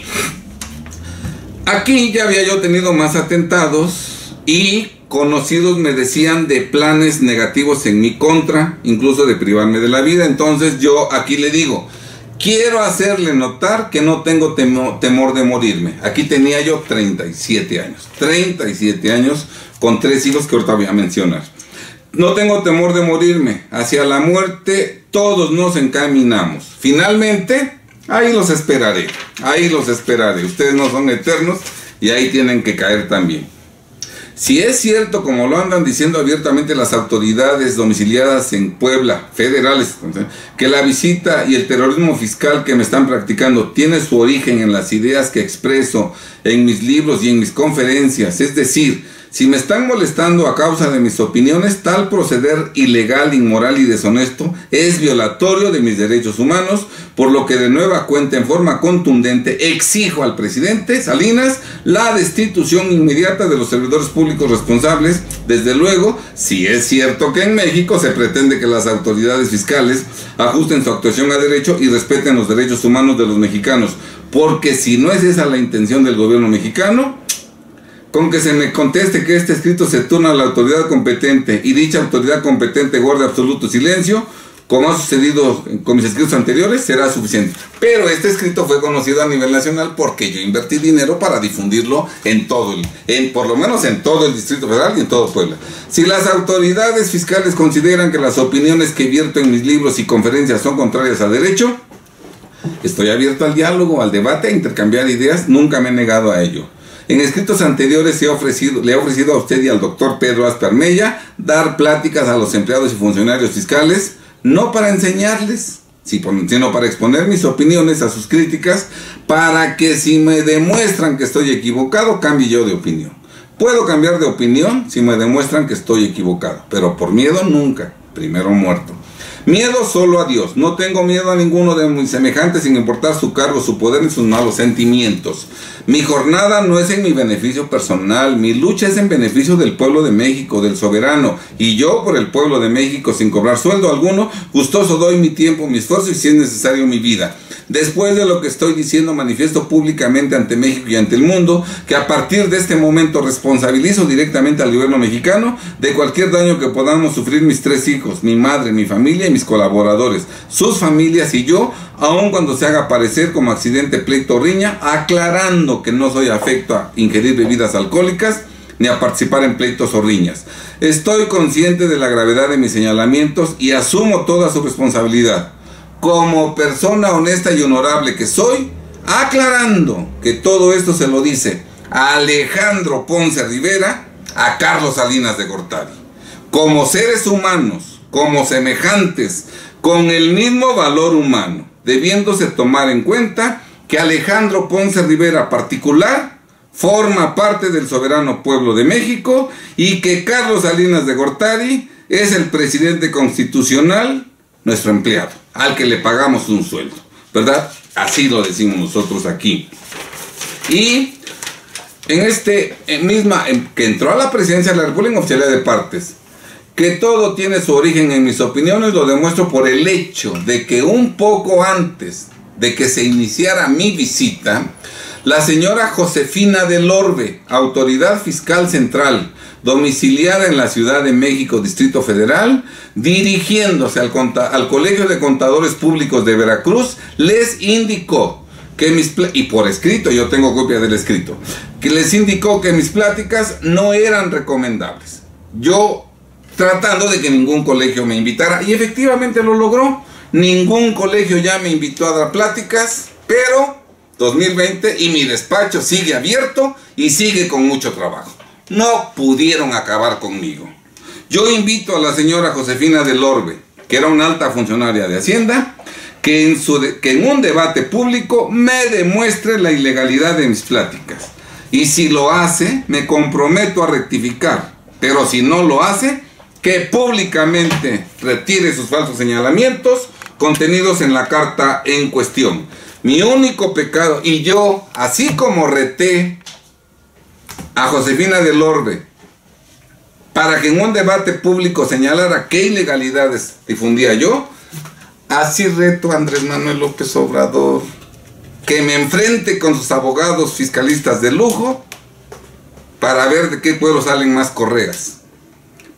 Aquí ya había yo tenido más atentados y conocidos me decían de planes negativos en mi contra, incluso de privarme de la vida. Entonces yo aquí le digo, quiero hacerle notar que no tengo temor de morirme. Aquí tenía yo 37 años, con 3 hijos que ahorita voy a mencionar. No tengo temor de morirme. Hacia la muerte todos nos encaminamos. Finalmente, ahí los esperaré. Ustedes no son eternos y ahí tienen que caer también. Si es cierto, como lo andan diciendo abiertamente las autoridades domiciliadas en Puebla, federales, que la visita y el terrorismo fiscal que me están practicando tiene su origen en las ideas que expreso en mis libros y en mis conferencias, es decir, si me están molestando a causa de mis opiniones, tal proceder ilegal, inmoral y deshonesto es violatorio de mis derechos humanos, por lo que de nueva cuenta, en forma contundente, exijo al presidente Salinas la destitución inmediata de los servidores públicos responsables. Desde luego, si es cierto que en México se pretende que las autoridades fiscales ajusten su actuación a derecho y respeten los derechos humanos de los mexicanos, porque si no es esa la intención del gobierno mexicano, con que se me conteste que este escrito se turna a la autoridad competente y dicha autoridad competente guarde absoluto silencio, como ha sucedido con mis escritos anteriores, será suficiente. Pero este escrito fue conocido a nivel nacional porque yo invertí dinero para difundirlo en todo por lo menos en todo el Distrito Federal y en todo Puebla. Si las autoridades fiscales consideran que las opiniones que vierto en mis libros y conferencias son contrarias al derecho, estoy abierto al diálogo, al debate, a intercambiar ideas, nunca me he negado a ello. En escritos anteriores le he ofrecido a usted y al doctor Pedro Aspe Armella dar pláticas a los empleados y funcionarios fiscales, no para enseñarles, sino para exponer mis opiniones a sus críticas, para que si me demuestran que estoy equivocado, cambie yo de opinión. Puedo cambiar de opinión si me demuestran que estoy equivocado, pero por miedo nunca, primero muerto. Miedo solo a Dios, no tengo miedo a ninguno de mis semejantes sin importar su cargo, su poder ni sus malos sentimientos. Mi jornada no es en mi beneficio personal, mi lucha es en beneficio del pueblo de México, del soberano, y yo por el pueblo de México sin cobrar sueldo alguno, gustoso doy mi tiempo, mi esfuerzo y si es necesario mi vida. Después de lo que estoy diciendo, manifiesto públicamente ante México y ante el mundo que a partir de este momento responsabilizo directamente al gobierno mexicano de cualquier daño que podamos sufrir mis 3 hijos, mi madre, mi familia y mis colaboradores, sus familias y yo, aun cuando se haga parecer como accidente, pleito o riña, aclarando que no soy afecto a ingerir bebidas alcohólicas ni a participar en pleitos o riñas. Estoy consciente de la gravedad de mis señalamientos y asumo toda su responsabilidad. Como persona honesta y honorable que soy, aclarando que todo esto se lo dice a Alejandro Ponce Rivera, a Carlos Salinas de Gortari. Como seres humanos, como semejantes, con el mismo valor humano, debiéndose tomar en cuenta que Alejandro Ponce Rivera particular forma parte del soberano pueblo de México y que Carlos Salinas de Gortari es el presidente constitucional, nuestro empleado, al que le pagamos un sueldo, ¿verdad? Así lo decimos nosotros aquí. Y que entró a la presidencia de la República en oficialidad de partes, que todo tiene su origen en mis opiniones, lo demuestro por el hecho de que un poco antes de que se iniciara mi visita, la señora Josefina del Orbe, autoridad fiscal central, domiciliada en la Ciudad de México, Distrito Federal, dirigiéndose al Colegio de Contadores Públicos de Veracruz, les indicó que y por escrito, yo tengo copia del escrito, que les indicó que mis pláticas no eran recomendables. Yo tratando de que ningún colegio me invitara, y efectivamente lo logró. Ningún colegio ya me invitó a dar pláticas, pero 2020 y mi despacho sigue abierto y sigue con mucho trabajo. No pudieron acabar conmigo. Yo invito a la señora Josefina del Orbe, que era una alta funcionaria de Hacienda, que en un debate público me demuestre la ilegalidad de mis pláticas. Y si lo hace, me comprometo a rectificar. Pero si no lo hace, que públicamente retire sus falsos señalamientos contenidos en la carta en cuestión. Mi único pecado, y yo, así como reté a Josefina del Orbe para que en un debate público señalara qué ilegalidades difundía yo, así reto a Andrés Manuel López Obrador que me enfrente con sus abogados fiscalistas de lujo para ver de qué pueblo salen más correas,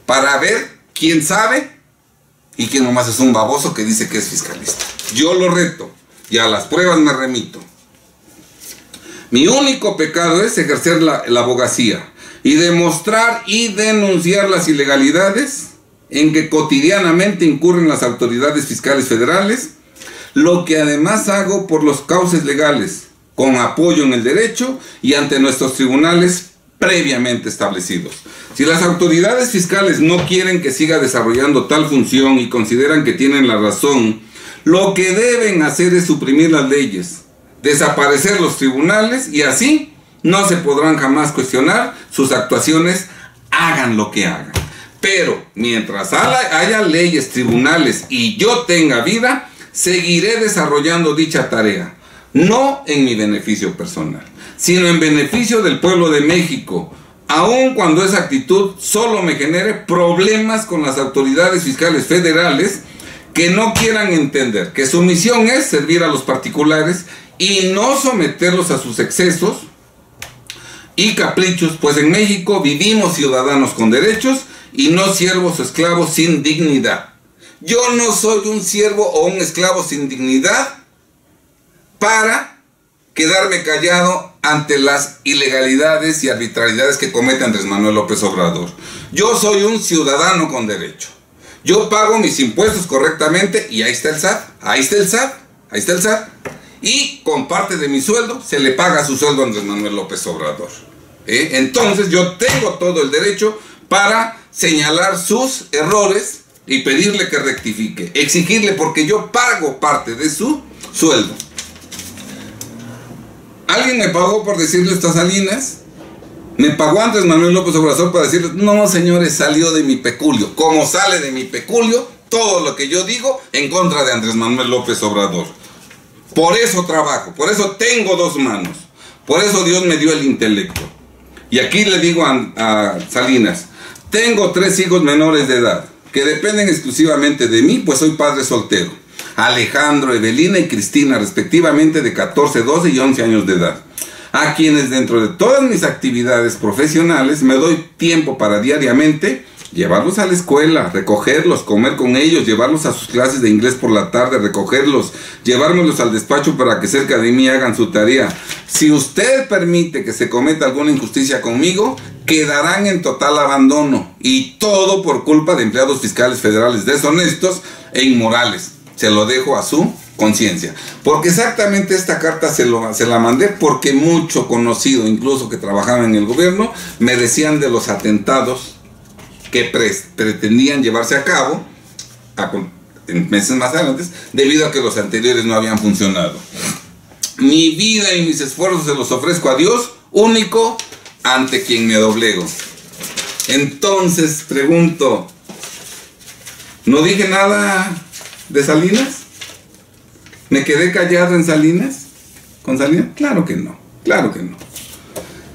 para ver quién sabe y quién nomás es un baboso que dice que es fiscalista. Yo lo reto y a las pruebas me remito. Mi único pecado es ejercer la abogacía y demostrar y denunciar las ilegalidades en que cotidianamente incurren las autoridades fiscales federales, lo que además hago por los cauces legales, con apoyo en el derecho y ante nuestros tribunales previamente establecidos. Si las autoridades fiscales no quieren que siga desarrollando tal función y consideran que tienen la razón, lo que deben hacer es suprimir las leyes, desaparecer los tribunales y así no se podrán jamás cuestionar sus actuaciones, hagan lo que hagan. Pero mientras haya leyes, tribunales y yo tenga vida, seguiré desarrollando dicha tarea, no en mi beneficio personal, sino en beneficio del pueblo de México, aun cuando esa actitud solo me genere problemas con las autoridades fiscales federales que no quieran entender que su misión es servir a los particulares y no someterlos a sus excesos y caprichos, pues en México vivimos ciudadanos con derechos y no siervos o esclavos sin dignidad. Yo no soy un siervo o un esclavo sin dignidad para quedarme callado ante las ilegalidades y arbitrariedades que comete Andrés Manuel López Obrador. Yo soy un ciudadano con derecho. Yo pago mis impuestos correctamente y ahí está el SAT, ahí está el SAT, ahí está el SAT. Y con parte de mi sueldo se le paga su sueldo a Andrés Manuel López Obrador. Entonces yo tengo todo el derecho para señalar sus errores y pedirle que rectifique, exigirle, porque yo pago parte de su sueldo. ¿Alguien me pagó por decirle estas Salinas? Me pagó Andrés Manuel López Obrador para decirles, no señores, salió de mi peculio. Como sale de mi peculio todo lo que yo digo en contra de Andrés Manuel López Obrador. Por eso trabajo, por eso tengo dos manos, por eso Dios me dio el intelecto. Y aquí le digo a Salinas, tengo 3 hijos menores de edad que dependen exclusivamente de mí, pues soy padre soltero. Alejandro, Evelina y Cristina, respectivamente, de 14, 12 y 11 años de edad, a quienes dentro de todas mis actividades profesionales me doy tiempo para diariamente llevarlos a la escuela, recogerlos, comer con ellos, llevarlos a sus clases de inglés por la tarde, recogerlos, llevármelos al despacho para que cerca de mí hagan su tarea. Si usted permite que se cometa alguna injusticia conmigo, quedarán en total abandono, y todo por culpa de empleados fiscales federales deshonestos e inmorales. Se lo dejo a su conciencia. Porque exactamente esta carta se la mandé porque mucho conocido, incluso que trabajaba en el gobierno, me decían de los atentados que pretendían llevarse a cabo en meses más adelante, debido a que los anteriores no habían funcionado. Mi vida y mis esfuerzos se los ofrezco a Dios, único ante quien me doblego. Entonces pregunto, ¿no dije nada de Salinas? ¿Me quedé callado en Salinas? ¿Con Salinas? Claro que no, claro que no.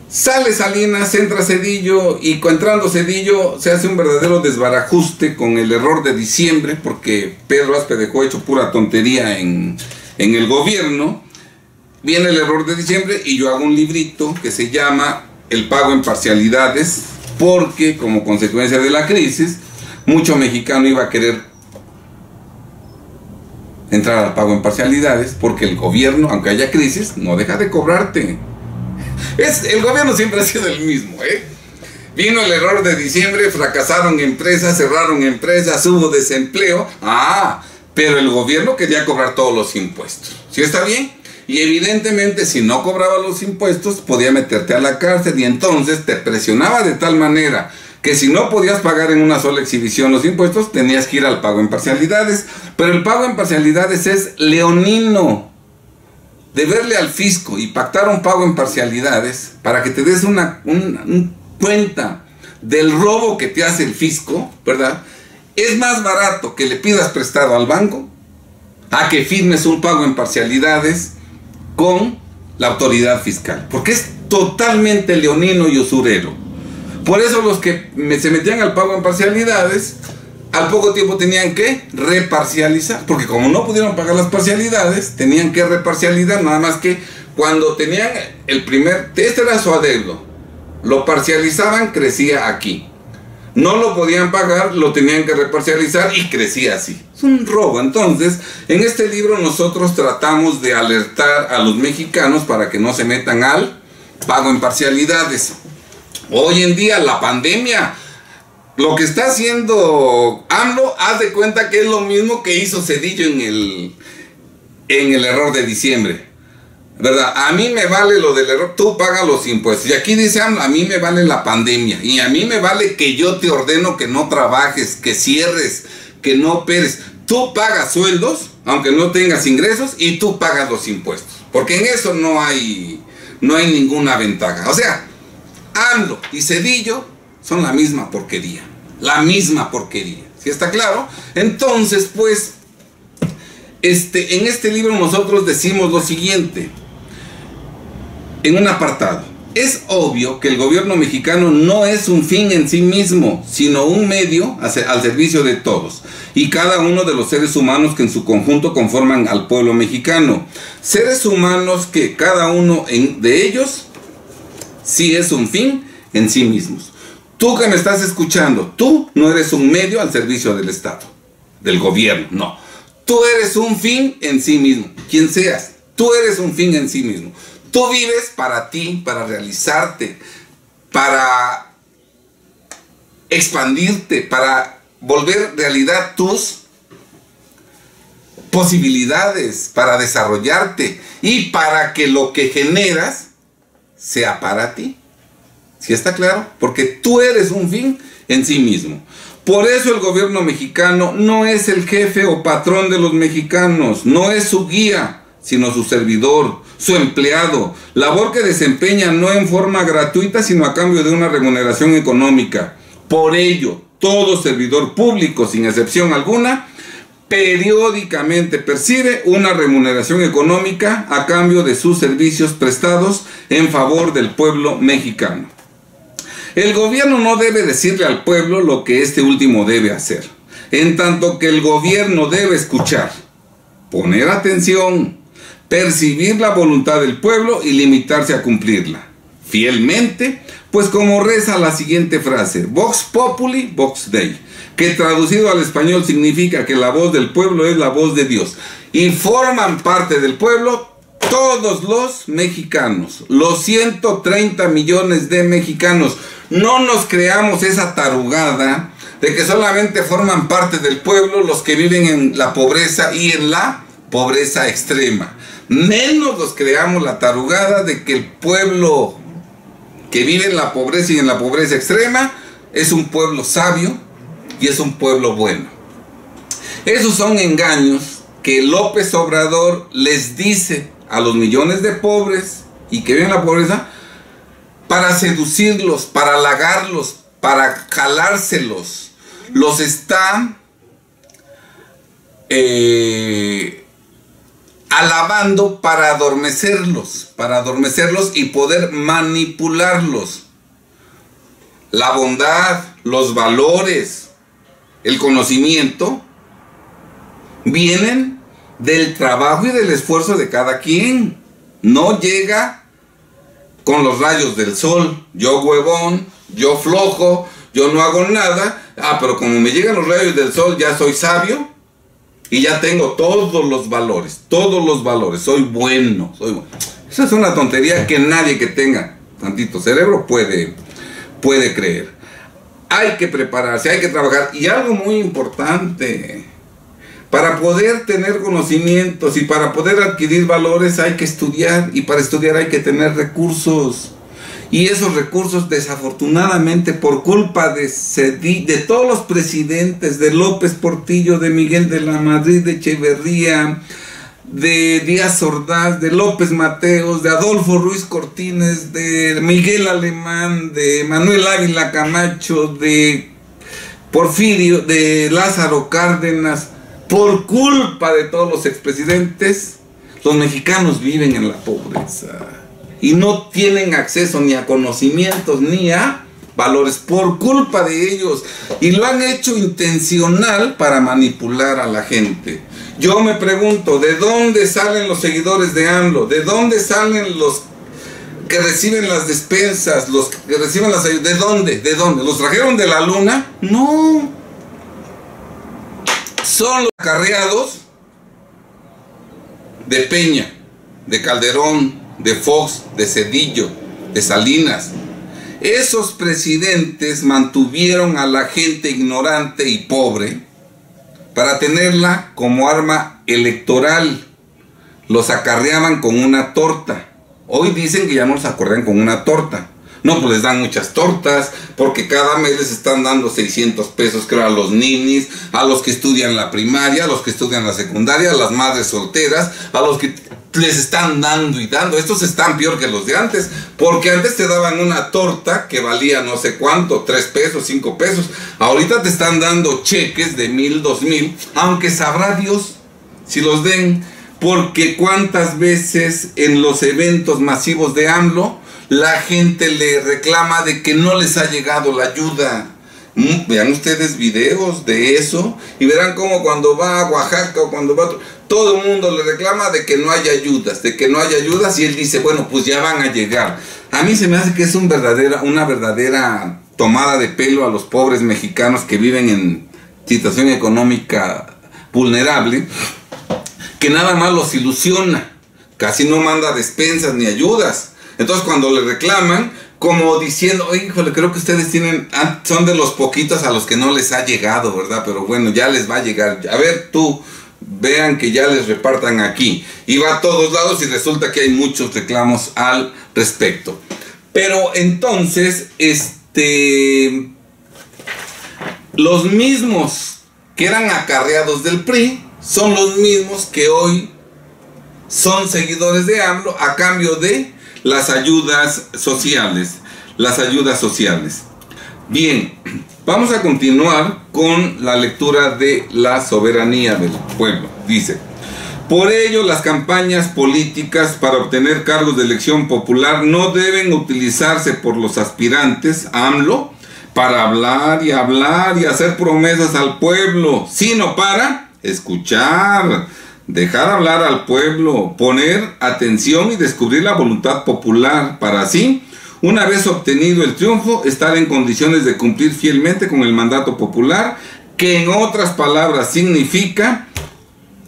Sale Salinas, entra Zedillo, y entrando Zedillo se hace un verdadero desbarajuste con el error de diciembre, porque Pedro Aspe dejó hecho pura tontería en el gobierno. Viene el error de diciembre y yo hago un librito que se llama El pago en parcialidades, porque como consecuencia de la crisis, mucho mexicano iba a querer entrar al pago en parcialidades, porque el gobierno, aunque haya crisis, no deja de cobrarte. El gobierno siempre ha sido el mismo, Vino el error de diciembre, fracasaron empresas, cerraron empresas, hubo desempleo. Pero el gobierno quería cobrar todos los impuestos. ¿Sí está bien? Y evidentemente si no cobraba los impuestos podía meterte a la cárcel, y entonces te presionaba de tal manera que si no podías pagar en una sola exhibición los impuestos, tenías que ir al pago en parcialidades. Pero el pago en parcialidades es leonino. Deberle al fisco y pactar un pago en parcialidades para que te des una cuenta del robo que te hace el fisco, ¿verdad? Es más barato que le pidas prestado al banco a que firmes un pago en parcialidades con la autoridad fiscal, porque es totalmente leonino y usurero. Por eso los que se metían al pago en parcialidades, al poco tiempo tenían que reparcializar, porque como no pudieron pagar las parcialidades, tenían que reparcializar, nada más que cuando tenían este era su adeudo, lo parcializaban, crecía aquí. No lo podían pagar, lo tenían que reparcializar y crecía así. Es un robo. Entonces, en este libro nosotros tratamos de alertar a los mexicanos para que no se metan al pago en parcialidades. Hoy en día la pandemia, lo que está haciendo AMLO, haz de cuenta que es lo mismo que hizo Zedillo en el error de diciembre, ¿verdad? A mí me vale lo del error, tú pagas los impuestos. Y aquí dice AMLO, a mí me vale la pandemia, y a mí me vale que yo te ordeno que no trabajes, que cierres, que no operes. Tú pagas sueldos, aunque no tengas ingresos, y tú pagas los impuestos, porque en eso no hay ninguna ventaja. O sea, AMLO y Zedillo son la misma porquería, ¿sí está claro? Entonces, pues, en este libro nosotros decimos lo siguiente, en un apartado: es obvio que el gobierno mexicano no es un fin en sí mismo, sino un medio al servicio de todos y cada uno de los seres humanos que en su conjunto conforman al pueblo mexicano. Seres humanos que cada uno de ellos sí es un fin en sí mismos. Tú que me estás escuchando, tú no eres un medio al servicio del Estado. del gobierno, no. Tú eres un fin en sí mismo, quien seas, tú eres un fin en sí mismo. Tú vives para ti, para realizarte, para expandirte, para volver realidad tus posibilidades, para desarrollarte y para que lo que generas sea para ti. ¿Sí está claro? Porque tú eres un fin en sí mismo. Por eso el gobierno mexicano no es el jefe o patrón de los mexicanos, no es su guía, sino su servidor, su empleado, labor que desempeña no en forma gratuita, sino a cambio de una remuneración económica. Por ello, todo servidor público, sin excepción alguna, periódicamente percibe una remuneración económica a cambio de sus servicios prestados en favor del pueblo mexicano. El gobierno no debe decirle al pueblo lo que este último debe hacer, en tanto que el gobierno debe escuchar, poner atención, percibir la voluntad del pueblo y limitarse a cumplirla fielmente, pues como reza la siguiente frase: Vox Populi, Vox Dei, que traducido al español significa que la voz del pueblo es la voz de Dios, y forman parte del pueblo todos los mexicanos, los 130 millones de mexicanos. No nos creamos esa tarugada de que solamente forman parte del pueblo los que viven en la pobreza y en la pobreza extrema. Menos nos creamos la tarugada de que el pueblo que vive en la pobreza y en la pobreza extrema es un pueblo sabio y es un pueblo bueno. Esos son engaños que López Obrador les dice a los millones de pobres y que viven en la pobreza para seducirlos, para halagarlos, para jalárselos. Los está alabando para adormecerlos y poder manipularlos. La bondad, los valores, el conocimiento vienen del trabajo y del esfuerzo de cada quien. No llega con los rayos del sol. Yo huevón, yo flojo, yo no hago nada. Pero como me llegan los rayos del sol ya soy sabio y ya tengo todos los valores, soy bueno, Esa es una tontería que nadie que tenga tantito cerebro puede creer. Hay que prepararse, hay que trabajar. Y algo muy importante, para poder tener conocimientos y para poder adquirir valores hay que estudiar, y para estudiar hay que tener recursos. Y esos recursos, desafortunadamente, por culpa de todos los presidentes, de López Portillo, de Miguel de la Madrid, de Echeverría, de Díaz Ordaz, de López Mateos, de Adolfo Ruiz Cortines, de Miguel Alemán, de Manuel Ávila Camacho, de Porfirio, de Lázaro Cárdenas, por culpa de todos los expresidentes, los mexicanos viven en la pobreza y no tienen acceso ni a conocimientos ni a valores por culpa de ellos, y lo han hecho intencional para manipular a la gente. Yo me pregunto, ¿de dónde salen los seguidores de AMLO? ¿De dónde salen los que reciben las despensas, los que reciben las ayudas? ¿De dónde? ¿De dónde? ¿Los trajeron de la luna? No. Son los acarreados de Peña, de Calderón, de Fox, de Zedillo, de Salinas. Esos presidentes mantuvieron a la gente ignorante y pobre para tenerla como arma electoral. Los acarreaban con una torta. Hoy dicen que ya no los acarrean con una torta. No, pues les dan muchas tortas, porque cada mes les están dando 600 pesos, creo, a los ninis, a los que estudian la primaria, a los que estudian la secundaria, a las madres solteras, a los que les están dando y dando. Estos están peor que los de antes, porque antes te daban una torta que valía no sé cuánto, 3 pesos, 5 pesos. Ahorita te están dando cheques de 1,000, 2,000, aunque sabrá Dios si los den, porque cuántas veces en los eventos masivos de AMLO la gente le reclama de que no les ha llegado la ayuda. Vean ustedes videos de eso y verán cómo cuando va a Oaxaca o cuando va todo el mundo le reclama de que no hay ayudas, y él dice, bueno, pues ya van a llegar. A mí se me hace que es una verdadera tomada de pelo a los pobres mexicanos que viven en situación económica vulnerable, que nada más los ilusiona, casi no manda despensas ni ayudas. Entonces cuando le reclaman, como diciendo, híjole, creo que ustedes son de los poquitos a los que no les ha llegado, ¿verdad? Pero bueno, ya les va a llegar. A ver, tú, vean que ya les repartan aquí. Y va a todos lados y resulta que hay muchos reclamos al respecto. Pero entonces, los mismos que eran acarreados del PRI son los mismos que hoy son seguidores de AMLO a cambio de las ayudas sociales. Bien, vamos a continuar con la lectura de la soberanía del pueblo. Dice: por ello, las campañas políticas para obtener cargos de elección popular no deben utilizarse por los aspirantes a AMLO para hablar y hacer promesas al pueblo, sino para escuchar, dejar hablar al pueblo, poner atención y descubrir la voluntad popular, para así, una vez obtenido el triunfo, estar en condiciones de cumplir fielmente con el mandato popular, que en otras palabras significa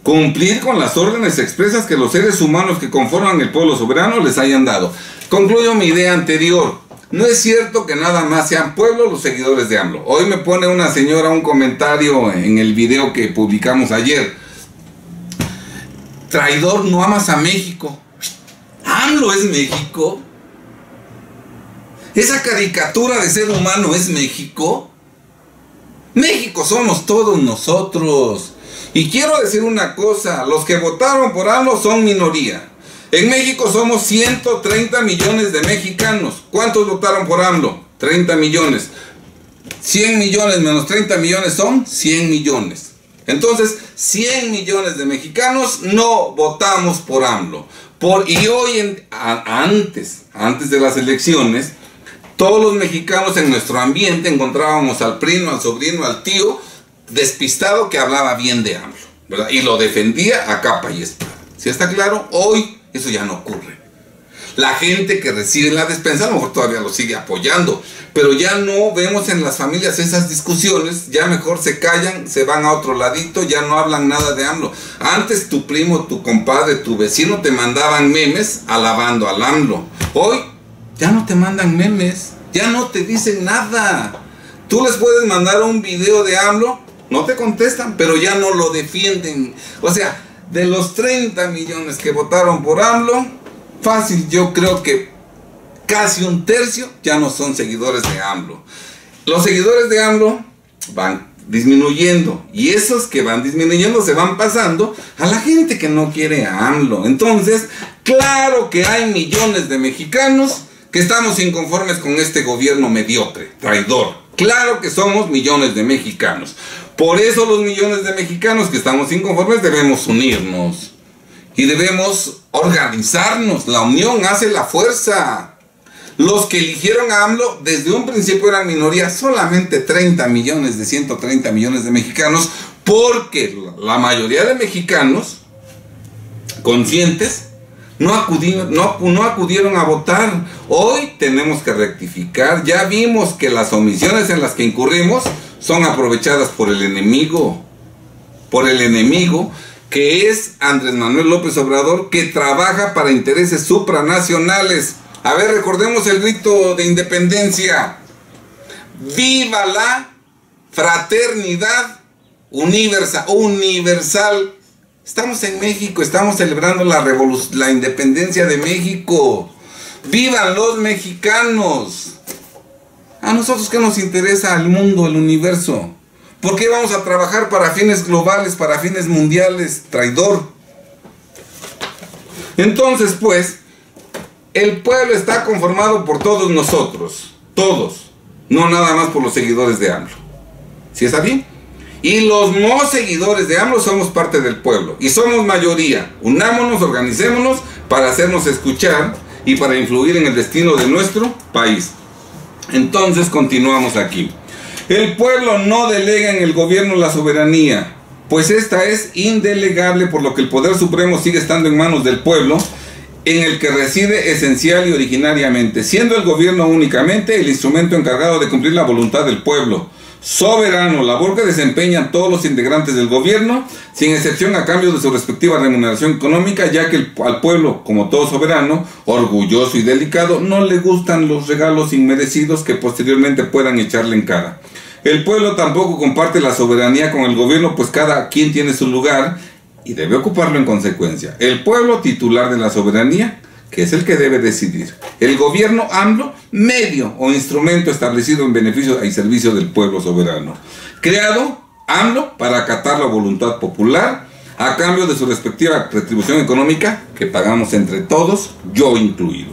cumplir con las órdenes expresas que los seres humanos que conforman el pueblo soberano les hayan dado. Concluyo mi idea anterior. No es cierto que nada más sean pueblo los seguidores de AMLO. Hoy me pone una señora un comentario en el video que publicamos ayer. Traidor, no amas a México. AMLO es México. Esa caricatura de ser humano es México. México somos todos nosotros. Y quiero decir una cosa, los que votaron por AMLO son minoría. En México somos 130 millones de mexicanos. ¿Cuántos votaron por AMLO? 30 millones. 100 millones menos 30 millones son 100 millones. Entonces, 100 millones de mexicanos no votamos por AMLO. Y hoy, antes de las elecciones, todos los mexicanos en nuestro ambiente encontrábamos al primo, al sobrino, al tío despistado que hablaba bien de AMLO, ¿verdad? Y lo defendía a capa y espada. ¿Sí está claro? Hoy eso ya no ocurre. La gente que recibe la despensa a lo mejor todavía lo sigue apoyando, pero ya no vemos en las familias esas discusiones, ya mejor se callan, se van a otro ladito, ya no hablan nada de AMLO. Antes tu primo, tu compadre, tu vecino te mandaban memes alabando al AMLO. Hoy ya no te mandan memes, ya no te dicen nada. Tú les puedes mandar un video de AMLO, no te contestan, pero ya no lo defienden. O sea, de los 30 millones que votaron por AMLO, fácil, yo creo que casi un tercio ya no son seguidores de AMLO. Los seguidores de AMLO van disminuyendo, y esos que van disminuyendo se van pasando a la gente que no quiere a AMLO. Entonces, claro que hay millones de mexicanos que estamos inconformes con este gobierno mediocre, traidor. Claro que somos millones de mexicanos. Por eso los millones de mexicanos que estamos inconformes debemos unirnos y debemos organizarnos. La unión hace la fuerza. Los que eligieron a AMLO desde un principio eran minoría, solamente 30 millones de 130 millones de mexicanos, porque la mayoría de mexicanos conscientes no acudieron a votar. Hoy tenemos que rectificar. Ya vimos que las omisiones en las que incurrimos son aprovechadas por el enemigo. Que es Andrés Manuel López Obrador, que trabaja para intereses supranacionales. A ver, recordemos el grito de independencia. ¡Viva la fraternidad universal! Estamos en México, estamos celebrando la independencia de México. ¡Vivan los mexicanos! ¿A nosotros qué nos interesa el mundo, el universo? ¿Por qué vamos a trabajar para fines globales, para fines mundiales, traidor? Entonces, pues, el pueblo está conformado por todos nosotros. Todos. No nada más por los seguidores de AMLO. ¿Sí está bien? Y los no seguidores de AMLO somos parte del pueblo. Y somos mayoría. Unámonos, organicémonos para hacernos escuchar y para influir en el destino de nuestro país. Entonces, continuamos aquí. El pueblo no delega en el gobierno la soberanía, pues esta es indelegable, por lo que el poder supremo sigue estando en manos del pueblo, en el que reside esencial y originariamente, siendo el gobierno únicamente el instrumento encargado de cumplir la voluntad del pueblo. soberano, labor que desempeñan todos los integrantes del gobierno, sin excepción a cambio de su respectiva remuneración económica, ya que al pueblo, como todo soberano, orgulloso y delicado, no le gustan los regalos inmerecidos que posteriormente puedan echarle en cara. El pueblo tampoco comparte la soberanía con el gobierno, pues cada quien tiene su lugar y debe ocuparlo en consecuencia. El pueblo titular de la soberanía, que es el que debe decidir. El gobierno AMLO, medio o instrumento establecido en beneficio y servicio del pueblo soberano. Creado AMLO para acatar la voluntad popular a cambio de su respectiva retribución económica que pagamos entre todos, yo incluido.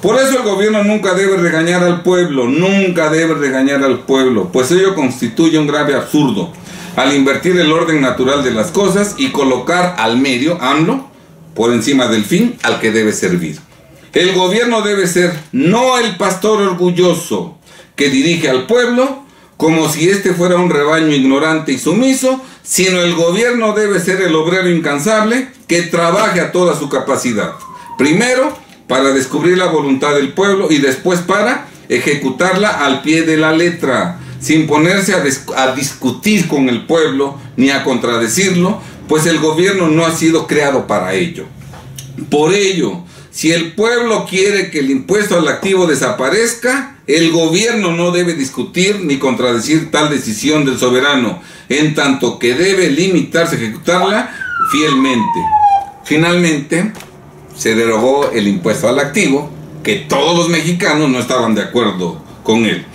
Por eso el gobierno nunca debe regañar al pueblo, pues ello constituye un grave absurdo al invertir el orden natural de las cosas y colocar al medio, AMLO, por encima del fin al que debe servir. El gobierno debe ser no el pastor orgulloso que dirige al pueblo como si este fuera un rebaño ignorante y sumiso, sino el gobierno debe ser el obrero incansable que trabaje a toda su capacidad. Primero, para descubrir la voluntad del pueblo y después para ejecutarla al pie de la letra, sin ponerse a discutir con el pueblo ni a contradecirlo, pues el gobierno no ha sido creado para ello. Por ello, si el pueblo quiere que el impuesto al activo desaparezca, el gobierno no debe discutir ni contradecir tal decisión del soberano, en tanto que debe limitarse a ejecutarla fielmente. Finalmente, se derogó el impuesto al activo, que todos los mexicanos no estaban de acuerdo con él.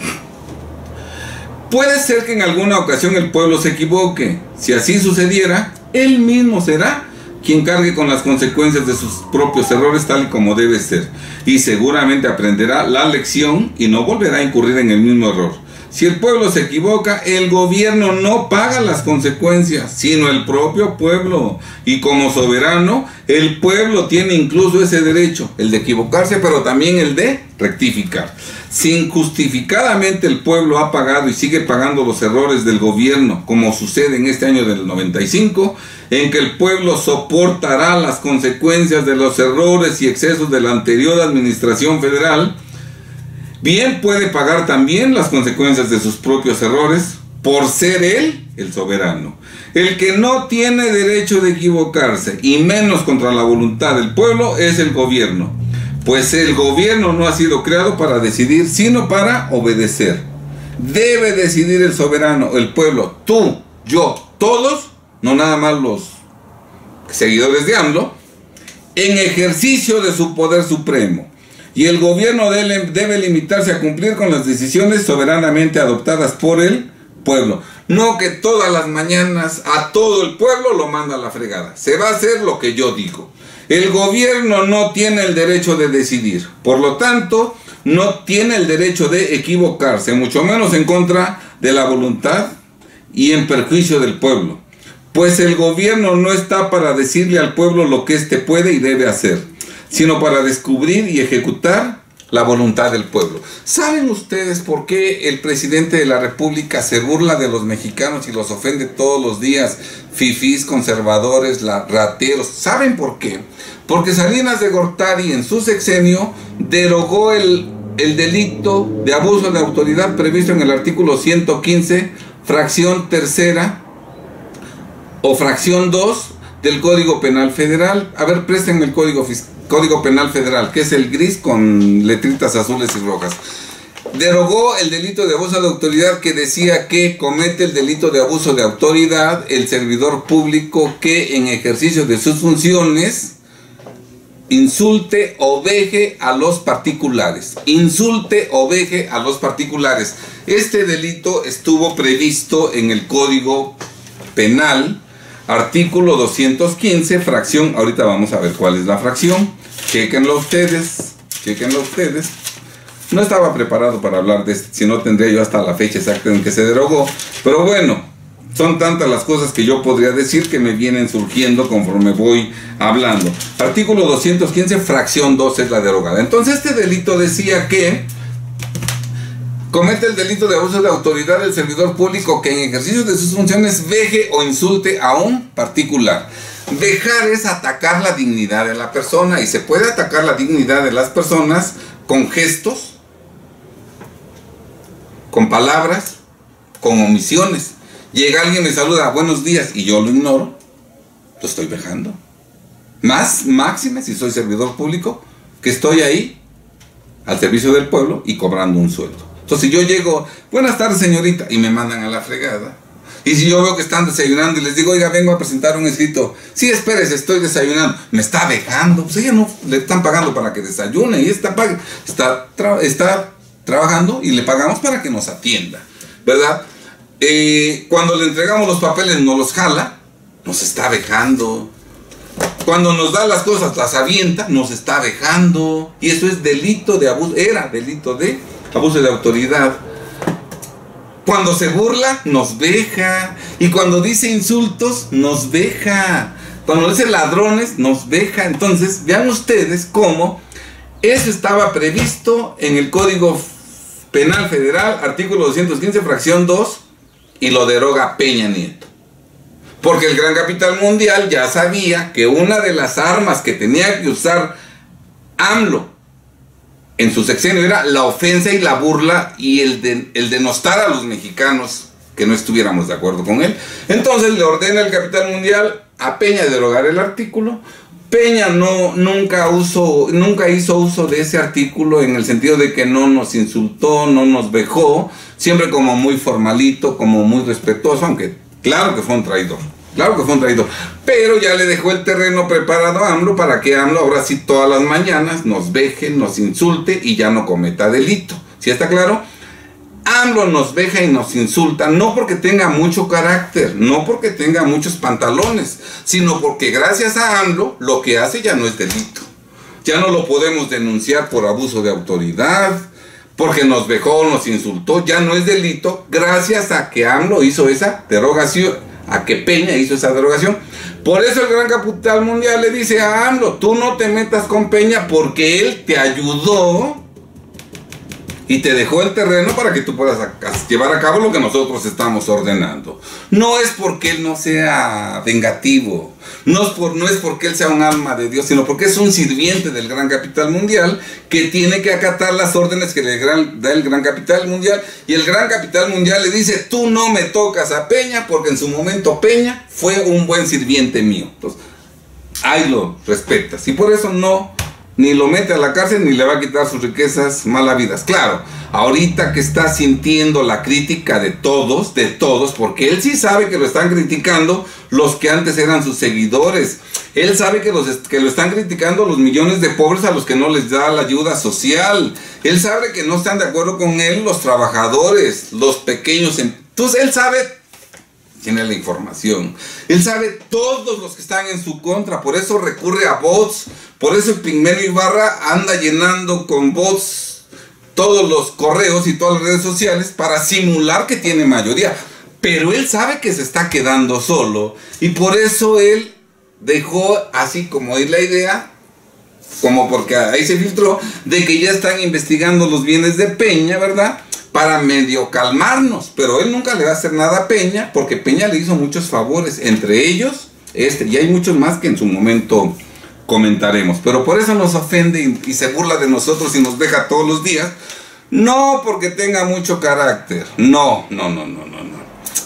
Puede ser que en alguna ocasión el pueblo se equivoque. Si así sucediera, él mismo será quien cargue con las consecuencias de sus propios errores tal y como debe ser. Y seguramente aprenderá la lección y no volverá a incurrir en el mismo error. Si el pueblo se equivoca, el gobierno no paga las consecuencias, sino el propio pueblo. Y como soberano, el pueblo tiene incluso ese derecho, el de equivocarse, pero también el de rectificar. Si injustificadamente el pueblo ha pagado y sigue pagando los errores del gobierno, como sucede en este año del 95, en que el pueblo soportará las consecuencias de los errores y excesos de la anterior administración federal, bien puede pagar también las consecuencias de sus propios errores por ser él el soberano. El que no tiene derecho de equivocarse, y menos contra la voluntad del pueblo, es el gobierno. Pues el gobierno no ha sido creado para decidir, sino para obedecer. Debe decidir el soberano, el pueblo, tú, yo, todos, no nada más los seguidores de AMLO, en ejercicio de su poder supremo. Y el gobierno debe limitarse a cumplir con las decisiones soberanamente adoptadas por el pueblo. No que todas las mañanas a todo el pueblo lo manda a la fregada. Se va a hacer lo que yo digo. El gobierno no tiene el derecho de decidir. Por lo tanto, no tiene el derecho de equivocarse, mucho menos en contra de la voluntad y en perjuicio del pueblo. Pues el gobierno no está para decirle al pueblo lo que éste puede y debe hacer, sino para descubrir y ejecutar la voluntad del pueblo. ¿Saben ustedes por qué el presidente de la República se burla de los mexicanos y los ofende todos los días? Fifís, conservadores, rateros. ¿Saben por qué? Porque Salinas de Gortari en su sexenio derogó el delito de abuso de autoridad previsto en el artículo 115, fracción tercera o fracción 2 del Código Penal Federal. A ver, préstenme el Código Penal Federal, que es el gris con letritas azules y rojas. Derogó el delito de abuso de autoridad que decía que comete el delito de abuso de autoridad el servidor público que en ejercicio de sus funciones insulte o veje a los particulares. Insulte o veje a los particulares. Este delito estuvo previsto en el Código Penal, artículo 215, fracción, ahorita vamos a ver cuál es la fracción, chéquenlo ustedes. No estaba preparado para hablar de esto, si no tendría yo hasta la fecha exacta en que se derogó, pero bueno, son tantas las cosas que yo podría decir que me vienen surgiendo conforme voy hablando. Artículo 215, fracción 2 es la derogada. Entonces este delito decía que comete el delito de abuso de autoridad del servidor público que en ejercicio de sus funciones veje o insulte a un particular. Vejar es atacar la dignidad de la persona, y se puede atacar la dignidad de las personas con gestos, con palabras, con omisiones. Llega alguien, me saluda, buenos días, y yo lo ignoro, lo estoy vejando. Máxime si soy servidor público, que estoy ahí al servicio del pueblo y cobrando un sueldo. Entonces yo llego, buenas tardes señorita, y me mandan a la fregada. Y si yo veo que están desayunando y les digo, oiga, vengo a presentar un escrito, sí, espérese, estoy desayunando, me está vejando. Pues ella no le están pagando para que desayune, y está trabajando y le pagamos para que nos atienda, ¿verdad? Cuando le entregamos los papeles no los jala, nos está vejando. Cuando nos da las cosas, las avienta, nos está vejando. Y eso es delito de abuso, era delito de abuso de autoridad. Cuando se burla, nos veja. Y cuando dice insultos, nos veja. Cuando dice ladrones, nos veja. Entonces, vean ustedes cómo eso estaba previsto en el Código Penal Federal, artículo 215, fracción 2, y lo deroga Peña Nieto. Porque el Gran Capital Mundial ya sabía que una de las armas que tenía que usar AMLO en su sexenio era la ofensa y la burla y el denostar a los mexicanos que no estuviéramos de acuerdo con él. Entonces le ordena el Capital Mundial a Peña derogar el artículo. Peña nunca hizo uso de ese artículo en el sentido de que no nos insultó, no nos vejó, siempre como muy formalito, como muy respetuoso, aunque claro que fue un traidor, pero ya le dejó el terreno preparado a AMLO para que AMLO ahora sí todas las mañanas nos veje, nos insulte y ya no cometa delito. ¿Sí está claro? AMLO nos veja y nos insulta no porque tenga mucho carácter, no porque tenga muchos pantalones, sino porque gracias a AMLO lo que hace ya no es delito. Ya no lo podemos denunciar por abuso de autoridad, porque nos vejó, nos insultó, ya no es delito gracias a que AMLO hizo esa derogación, a que Peña hizo esa derogación. Por eso el Gran Capital Mundial le dice a AMLO, tú no te metas con Peña porque él te ayudó y te dejó el terreno para que tú puedas llevar a cabo lo que nosotros estamos ordenando. No es porque él no sea vengativo, no es porque él sea un alma de Dios, sino porque es un sirviente del Gran Capital Mundial que tiene que acatar las órdenes que le da el Gran Capital Mundial. Y el Gran Capital Mundial le dice, tú no me tocas a Peña porque en su momento Peña fue un buen sirviente mío. Entonces, ahí lo respetas. Y por eso ni lo mete a la cárcel, ni le va a quitar sus riquezas malavidas. Claro, ahorita que está sintiendo la crítica de todos, porque él sí sabe que lo están criticando los que antes eran sus seguidores. Él sabe que lo están criticando los millones de pobres a los que no les da la ayuda social. Él sabe que no están de acuerdo con él los trabajadores, los pequeños. Entonces él sabe, tiene la información. Él sabe todos los que están en su contra, por eso recurre a bots. Por eso Pigmenio Ibarra anda llenando con bots todos los correos y todas las redes sociales para simular que tiene mayoría. Pero él sabe que se está quedando solo y por eso él dejó así como ahí la idea, como porque ahí se filtró, de que ya están investigando los bienes de Peña, ¿verdad? Para medio calmarnos. Pero él nunca le va a hacer nada a Peña porque Peña le hizo muchos favores, entre ellos y hay muchos más que en su momento comentaremos, pero por eso nos ofende y se burla de nosotros y nos deja todos los días, no porque tenga mucho carácter, no,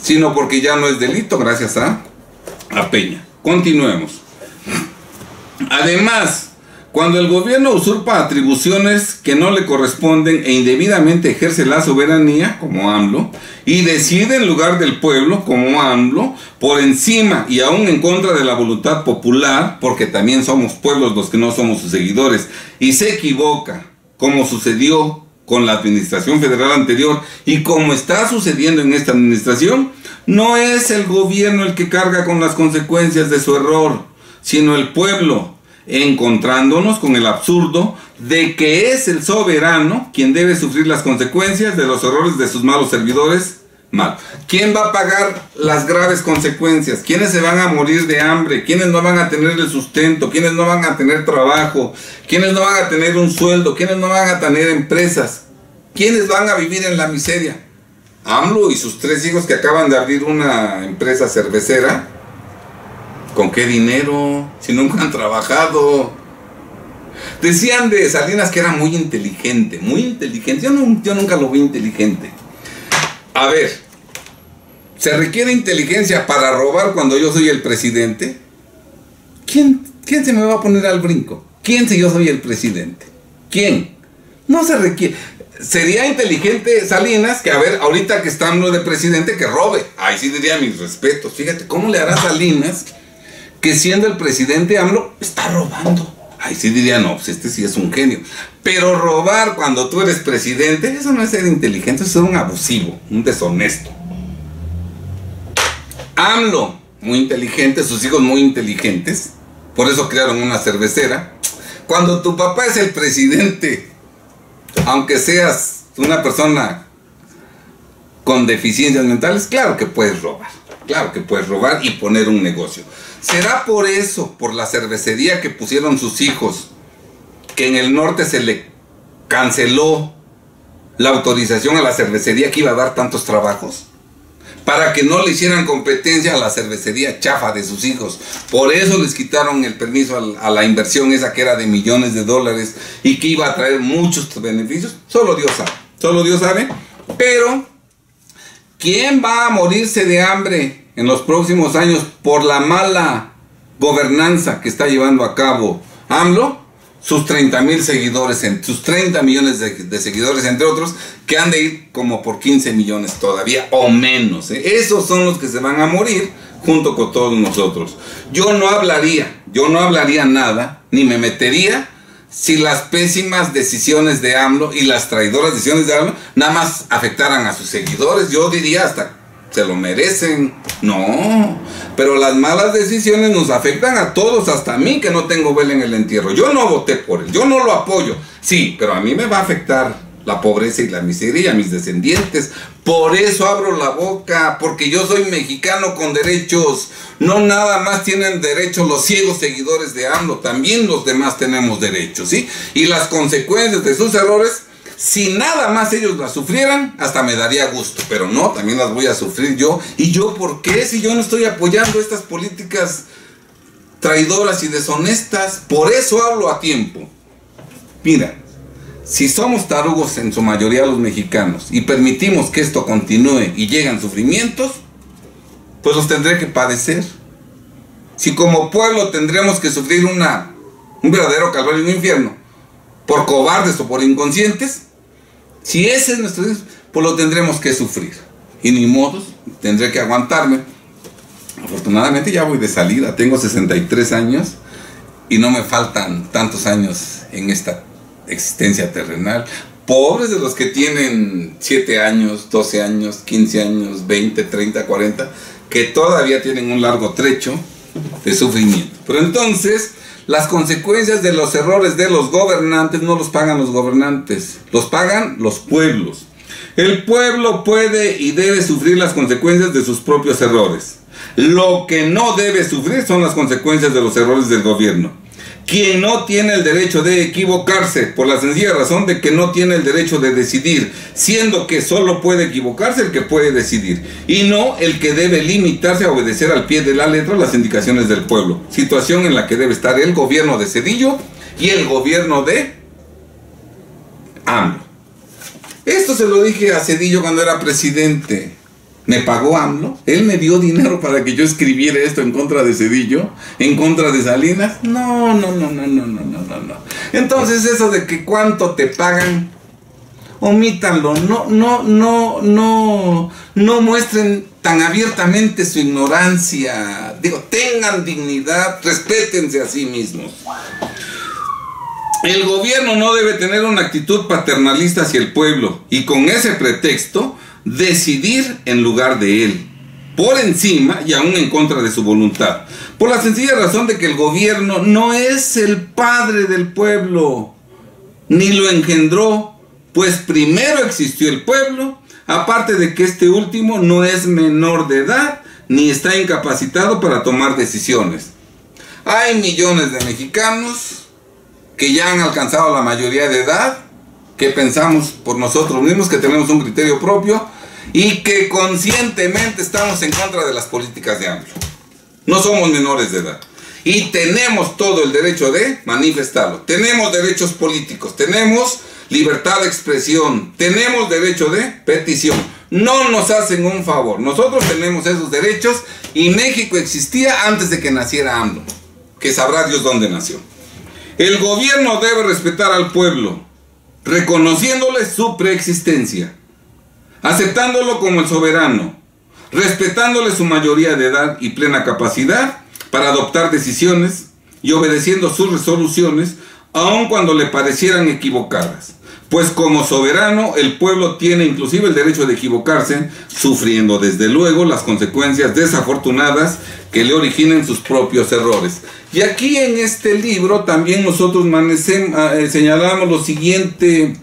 sino porque ya no es delito gracias a Peña. Continuemos. Además, cuando el gobierno usurpa atribuciones que no le corresponden e indebidamente ejerce la soberanía, como AMLO, y decide en lugar del pueblo, como AMLO, por encima y aún en contra de la voluntad popular, porque también somos pueblos los que no somos sus seguidores, y se equivoca, como sucedió con la administración federal anterior y como está sucediendo en esta administración, no es el gobierno el que carga con las consecuencias de su error, sino el pueblo, encontrándonos con el absurdo de que es el soberano quien debe sufrir las consecuencias de los errores de sus malos servidores. ¿Quién va a pagar las graves consecuencias? ¿Quiénes se van a morir de hambre? ¿Quiénes no van a tener el sustento? ¿Quiénes no van a tener trabajo? ¿Quiénes no van a tener un sueldo? ¿Quiénes no van a tener empresas? ¿Quiénes van a vivir en la miseria? AMLO y sus 3 hijos que acaban de abrir una empresa cervecera. ¿Con qué dinero? Si nunca han trabajado. Decían de Salinas que era muy inteligente, muy inteligente. Yo nunca lo vi inteligente. A ver, ¿Se requiere inteligencia para robar cuando yo soy el presidente? ¿Quién se me va a poner al brinco? ¿Quién si yo soy el presidente? ¿Quién? No se requiere. Sería inteligente Salinas que, a ver, ahorita que está AMLO de presidente, que robe. Ahí sí diría mis respetos. Fíjate, ¿cómo le hará Salinas que siendo el presidente AMLO está robando? Ahí sí diría, no, pues este sí es un genio. Pero robar cuando tú eres presidente, eso no es ser inteligente, eso es ser un abusivo, un deshonesto. AMLO, muy inteligente, sus hijos muy inteligentes, por eso crearon una cervecera. Cuando tu papá es el presidente, aunque seas una persona con deficiencias mentales, claro que puedes robar. Claro que puedes robar y poner un negocio. ¿Será por eso, por la cervecería que pusieron sus hijos, que en el norte se le canceló la autorización a la cervecería que iba a dar tantos trabajos? Para que no le hicieran competencia a la cervecería chafa de sus hijos. Por eso les quitaron el permiso a la inversión esa que era de millones de dólares y que iba a traer muchos beneficios. Solo Dios sabe. Solo Dios sabe. Pero, ¿quién va a morirse de hambre en los próximos años por la mala gobernanza que está llevando a cabo AMLO? Sus 30,000 seguidores, sus 30 millones de seguidores, entre otros, que han de ir como por 15 millones todavía o menos. Esos son los que se van a morir junto con todos nosotros. Yo no hablaría nada, ni me metería si las pésimas decisiones de AMLO y las traidoras decisiones de AMLO nada más afectaran a sus seguidores. Yo diría hasta se lo merecen. No, pero las malas decisiones nos afectan a todos, hasta a mí que no tengo vela en el entierro. Yo no voté por él, yo no lo apoyo. Sí, pero a mí me va a afectar la pobreza y la miseria y a mis descendientes. Por eso abro la boca, porque yo soy mexicano con derechos. No nada más tienen derechos los ciegos seguidores de AMLO, también los demás tenemos derechos, ¿sí? Y las consecuencias de sus errores, si nada más ellos las sufrieran, hasta me daría gusto. Pero no, también las voy a sufrir yo. ¿Y yo por qué? Si yo no estoy apoyando estas políticas traidoras y deshonestas. Por eso hablo a tiempo. Mira, si somos tarugos en su mayoría los mexicanos y permitimos que esto continúe y llegan sufrimientos, pues los tendré que padecer. Si como pueblo tendremos que sufrir un verdadero calvario y un infierno por cobardes o por inconscientes, si ese es nuestro Dios, pues lo tendremos que sufrir. Y ni modos, tendré que aguantarme. Afortunadamente ya voy de salida, tengo 63 años y no me faltan tantos años en esta existencia terrenal. Pobres de los que tienen 7 años, 12 años, 15 años, 20, 30, 40, que todavía tienen un largo trecho de sufrimiento. Pero entonces, las consecuencias de los errores de los gobernantes no los pagan los gobernantes, los pagan los pueblos. El pueblo puede y debe sufrir las consecuencias de sus propios errores. Lo que no debe sufrir son las consecuencias de los errores del gobierno. Quien no tiene el derecho de equivocarse, por la sencilla razón de que no tiene el derecho de decidir, siendo que solo puede equivocarse el que puede decidir, y no el que debe limitarse a obedecer al pie de la letra las indicaciones del pueblo. Situación en la que debe estar el gobierno de Zedillo y el gobierno de AMLO. Esto se lo dije a Zedillo cuando era presidente. ¿Me pagó AMLO? ¿Él me dio dinero para que yo escribiera esto en contra de Zedillo? ¿En contra de Salinas? No. Entonces eso de que cuánto te pagan, omítanlo. No muestren tan abiertamente su ignorancia. Digo, tengan dignidad, respétense a sí mismos. El gobierno no debe tener una actitud paternalista hacia el pueblo y con ese pretexto decidir en lugar de él, por encima y aún en contra de su voluntad, por la sencilla razón de que el gobierno no es el padre del pueblo, ni lo engendró, pues primero existió el pueblo, aparte de que este último no es menor de edad, ni está incapacitado para tomar decisiones. Hay millones de mexicanos que ya han alcanzado la mayoría de edad, que pensamos por nosotros mismos, que tenemos un criterio propio y que conscientemente estamos en contra de las políticas de AMLO. No somos menores de edad y tenemos todo el derecho de manifestarlo. Tenemos derechos políticos, tenemos libertad de expresión, tenemos derecho de petición. no nos hacen un favor. Nosotros tenemos esos derechos y México existía antes de que naciera AMLO, que sabrá Dios dónde nació. El gobierno debe respetar al pueblo, reconociéndole su preexistencia, aceptándolo como el soberano, respetándole su mayoría de edad y plena capacidad para adoptar decisiones y obedeciendo sus resoluciones, aun cuando le parecieran equivocadas. Pues como soberano, el pueblo tiene inclusive el derecho de equivocarse, sufriendo desde luego las consecuencias desafortunadas que le originen sus propios errores. Y aquí en este libro también nosotros señalamos lo siguiente: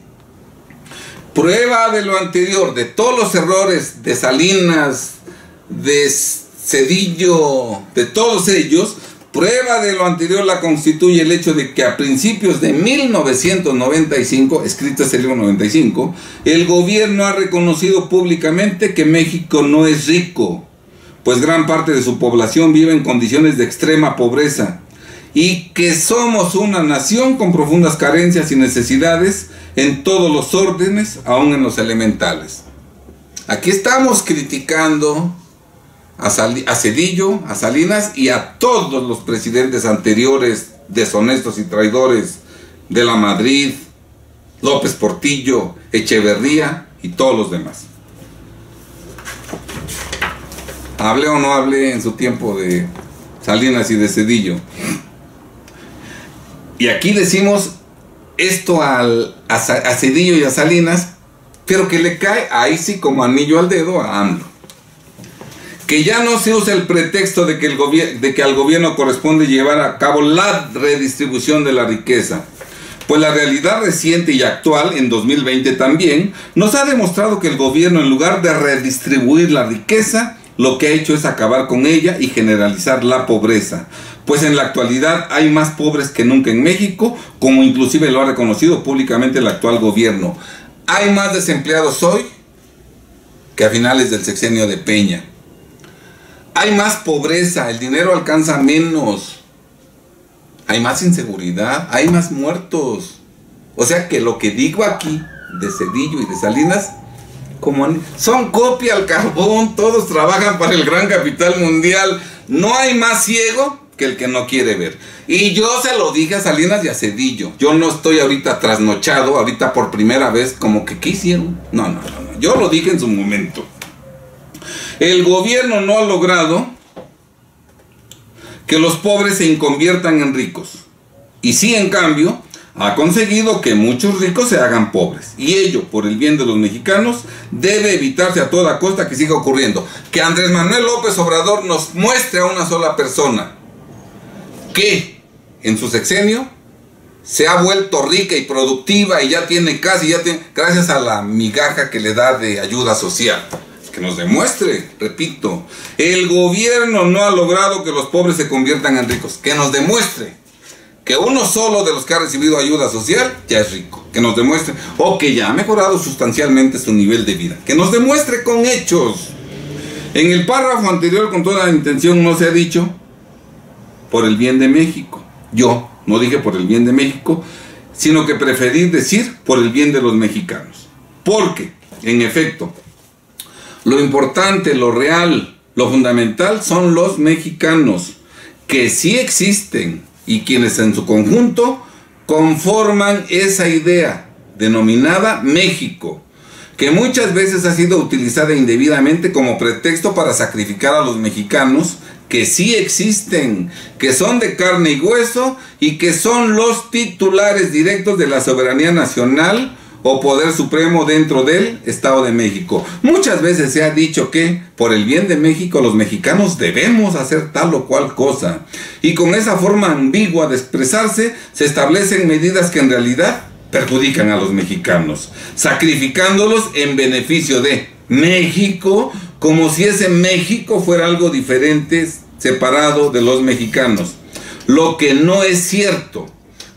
prueba de lo anterior, de todos los errores de Salinas, de Zedillo, de todos ellos. Prueba de lo anterior la constituye el hecho de que a principios de 1995, escrito es el libro 95, el gobierno ha reconocido públicamente que México no es rico, pues gran parte de su población vive en condiciones de extrema pobreza, y que somos una nación con profundas carencias y necesidades en todos los órdenes, aún en los elementales. Aquí estamos criticando a Zedillo, a Salinas y a todos los presidentes anteriores deshonestos y traidores de la Madrid, López Portillo, Echeverría y todos los demás. Hablé o no hablé en su tiempo de Salinas y de Zedillo. Y aquí decimos esto a Zedillo y a Salinas, pero que le cae ahí sí como anillo al dedo a AMLO. Que ya no se usa el pretexto de que al gobierno corresponde llevar a cabo la redistribución de la riqueza, pues la realidad reciente y actual, en 2020 también, nos ha demostrado que el gobierno, en lugar de redistribuir la riqueza, lo que ha hecho es acabar con ella y generalizar la pobreza, pues en la actualidad hay más pobres que nunca en México, como inclusive lo ha reconocido públicamente el actual gobierno. Hay más desempleados hoy que a finales del sexenio de Peña. Hay más pobreza, el dinero alcanza menos, hay más inseguridad, hay más muertos. O sea que lo que digo aquí de Zedillo y de Salinas son copia al carbón, todos trabajan para el gran capital mundial. No hay más ciego que el que no quiere ver. Y yo se lo dije a Salinas y a Zedillo. Yo no estoy ahorita trasnochado, ahorita por primera vez, como que ¿qué hicieron? No. Yo lo dije en su momento. El gobierno no ha logrado que los pobres se conviertan en ricos. Y sí, en cambio, ha conseguido que muchos ricos se hagan pobres. Y ello, por el bien de los mexicanos, debe evitarse a toda costa que siga ocurriendo. Que Andrés Manuel López Obrador nos muestre a una sola persona que en su sexenio se ha vuelto rica y productiva y ya tiene gracias a la migaja que le da de ayuda social. Que nos demuestre, repito, el gobierno no ha logrado que los pobres se conviertan en ricos. Que nos demuestre que uno solo de los que ha recibido ayuda social ya es rico. Que nos demuestre, o que ya ha mejorado sustancialmente su nivel de vida. Que nos demuestre con hechos. En el párrafo anterior, con toda la intención, no se ha dicho por el bien de México. Yo no dije por el bien de México, sino que preferí decir por el bien de los mexicanos. Porque, en efecto, lo importante, lo real, lo fundamental son los mexicanos, que sí existen y quienes en su conjunto conforman esa idea denominada México, que muchas veces ha sido utilizada indebidamente como pretexto para sacrificar a los mexicanos, que sí existen, que son de carne y hueso y que son los titulares directos de la soberanía nacional o poder supremo dentro del Estado de México. Muchas veces se ha dicho que por el bien de México los mexicanos debemos hacer tal o cual cosa, y con esa forma ambigua de expresarse se establecen medidas que en realidad perjudican a los mexicanos, sacrificándolos en beneficio de México, como si ese México fuera algo diferente, separado de los mexicanos, lo que no es cierto,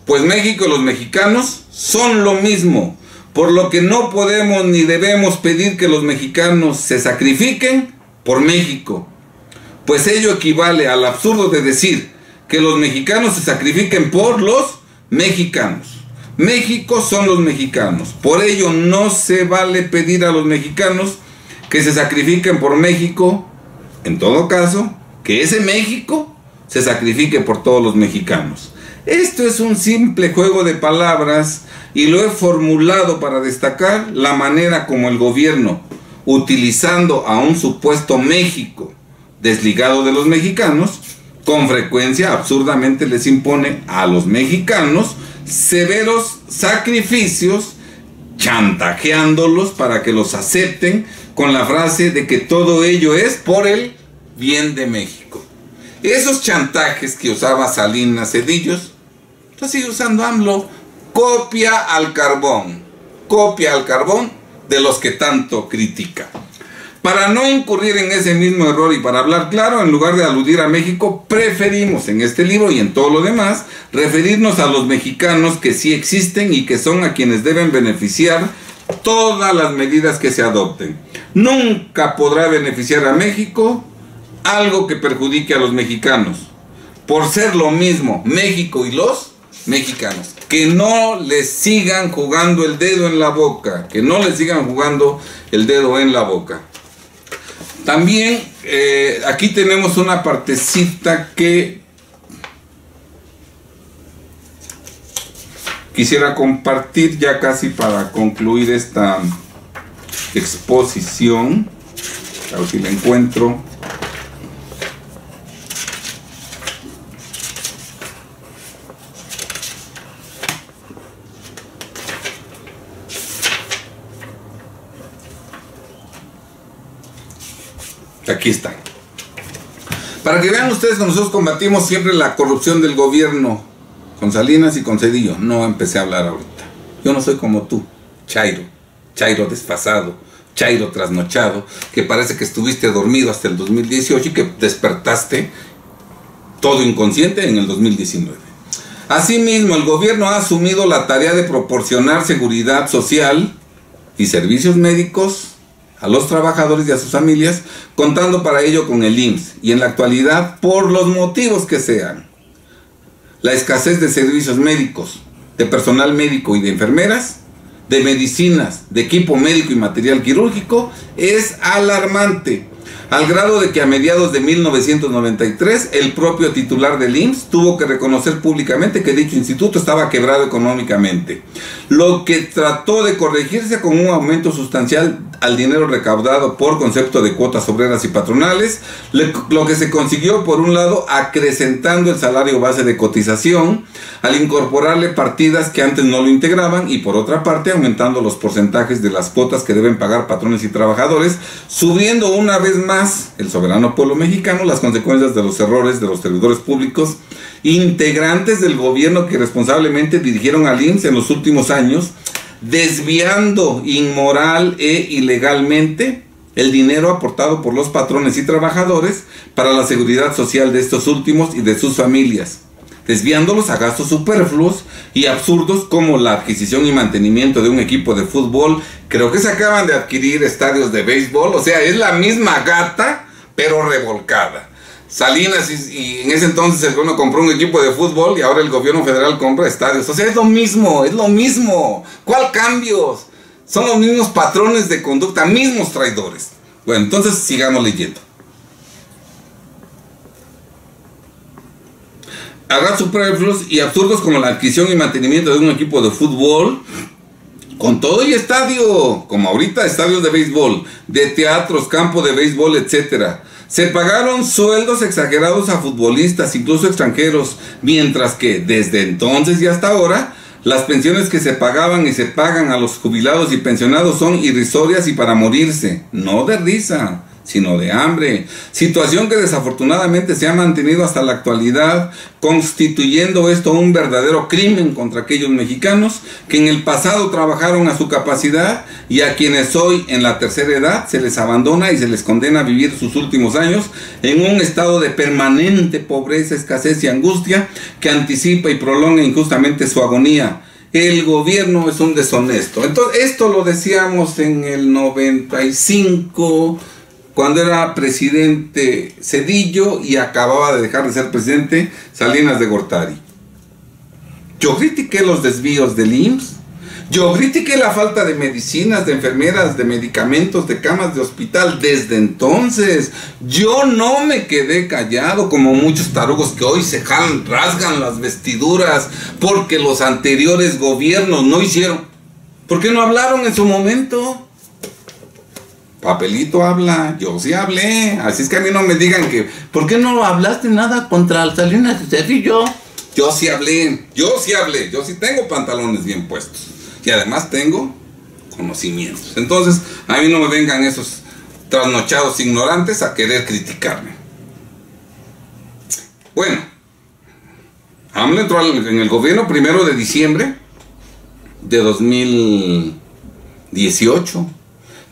pues México y los mexicanos son lo mismo, por lo que no podemos ni debemos pedir que los mexicanos se sacrifiquen por México, pues ello equivale al absurdo de decir que los mexicanos se sacrifiquen por los mexicanos. México son los mexicanos, por ello no se vale pedir a los mexicanos que se sacrifiquen por México, en todo caso, que ese México se sacrifique por todos los mexicanos. Esto es un simple juego de palabras y lo he formulado para destacar la manera como el gobierno, utilizando a un supuesto México desligado de los mexicanos, con frecuencia absurdamente les impone a los mexicanos severos sacrificios, chantajeándolos para que los acepten con la frase de que todo ello es por el bien de México. Esos chantajes que usaba Salinas Cedillos, lo sigue usando AMLO. Copia al carbón de los que tanto critica. Para no incurrir en ese mismo error y para hablar claro, en lugar de aludir a México, preferimos en este libro y en todo lo demás referirnos a los mexicanos que sí existen y que son a quienes deben beneficiar todas las medidas que se adopten. Nunca podrá beneficiar a México algo que perjudique a los mexicanos, por ser lo mismo México y los mexicanos. Que no les sigan jugando el dedo en la boca, que no les sigan jugando el dedo en la boca. También aquí tenemos una partecita que quisiera compartir ya casi para concluir esta exposición. A ver si la encuentro. Aquí está. Para que vean ustedes que nosotros combatimos siempre la corrupción del gobierno con Salinas y con Cedillo. No empecé a hablar ahorita. Yo no soy como tú, Chairo desfasado, Chairo trasnochado, que parece que estuviste dormido hasta el 2018 y que despertaste todo inconsciente en el 2019. Asimismo, el gobierno ha asumido la tarea de proporcionar seguridad social y servicios médicos a los trabajadores y a sus familias, contando para ello con el IMSS, y en la actualidad, por los motivos que sean, la escasez de servicios médicos, de personal médico y de enfermeras, de medicinas, de equipo médico y material quirúrgico, es alarmante, al grado de que a mediados de 1993 el propio titular del IMSS tuvo que reconocer públicamente que dicho instituto estaba quebrado económicamente, lo que trató de corregirse con un aumento sustancial al dinero recaudado por concepto de cuotas obreras y patronales, lo que se consiguió por un lado acrecentando el salario base de cotización al incorporarle partidas que antes no lo integraban, y por otra parte aumentando los porcentajes de las cuotas que deben pagar patrones y trabajadores, subiendo una vez más el soberano pueblo mexicano las consecuencias de los errores de los servidores públicos integrantes del gobierno que responsablemente dirigieron al IMSS en los últimos años, desviando inmoral e ilegalmente el dinero aportado por los patrones y trabajadores para la seguridad social de estos últimos y de sus familias, desviándolos a gastos superfluos y absurdos como la adquisición y mantenimiento de un equipo de fútbol. Creo que se acaban de adquirir estadios de béisbol, o sea, es la misma gata pero revolcada. Salinas y en ese entonces el gobierno compró un equipo de fútbol y ahora el gobierno federal compra estadios. O sea, es lo mismo, es lo mismo. ¿Cuál cambios? Son los mismos patrones de conducta, mismos traidores. Bueno, entonces sigamos leyendo. A gastos superfluos y absurdos como la adquisición y mantenimiento de un equipo de fútbol, con todo y estadio, como ahorita estadios de béisbol, de teatros, campo de béisbol, etcétera. Se pagaron sueldos exagerados a futbolistas, incluso extranjeros, mientras que desde entonces y hasta ahora, las pensiones que se pagaban y se pagan a los jubilados y pensionados son irrisorias y para morirse, no de risa, sino de hambre, situación que desafortunadamente se ha mantenido hasta la actualidad, constituyendo esto un verdadero crimen contra aquellos mexicanos que en el pasado trabajaron a su capacidad y a quienes hoy en la tercera edad se les abandona y se les condena a vivir sus últimos años en un estado de permanente pobreza, escasez y angustia que anticipa y prolonga injustamente su agonía. El gobierno es un deshonesto. Entonces, esto lo decíamos en el 95, cuando era presidente Cedillo y acababa de dejar de ser presidente Salinas de Gortari. Yo critiqué los desvíos del IMSS, Yo critiqué la falta de medicinas, de enfermeras, de medicamentos, de camas de hospital desde entonces. Yo no me quedé callado como muchos tarugos que hoy se rasgan las vestiduras porque los anteriores gobiernos no hicieron. ¿Por qué no hablaron en su momento? Papelito habla, yo sí hablé. Así es que a mí no me digan que ¿por qué no hablaste nada contra Salinas? Yo sí hablé, yo sí tengo pantalones bien puestos. Y además tengo conocimientos. Entonces, a mí no me vengan esos trasnochados ignorantes a querer criticarme. Bueno, AMLO entró en el gobierno 1 de diciembre de 2018.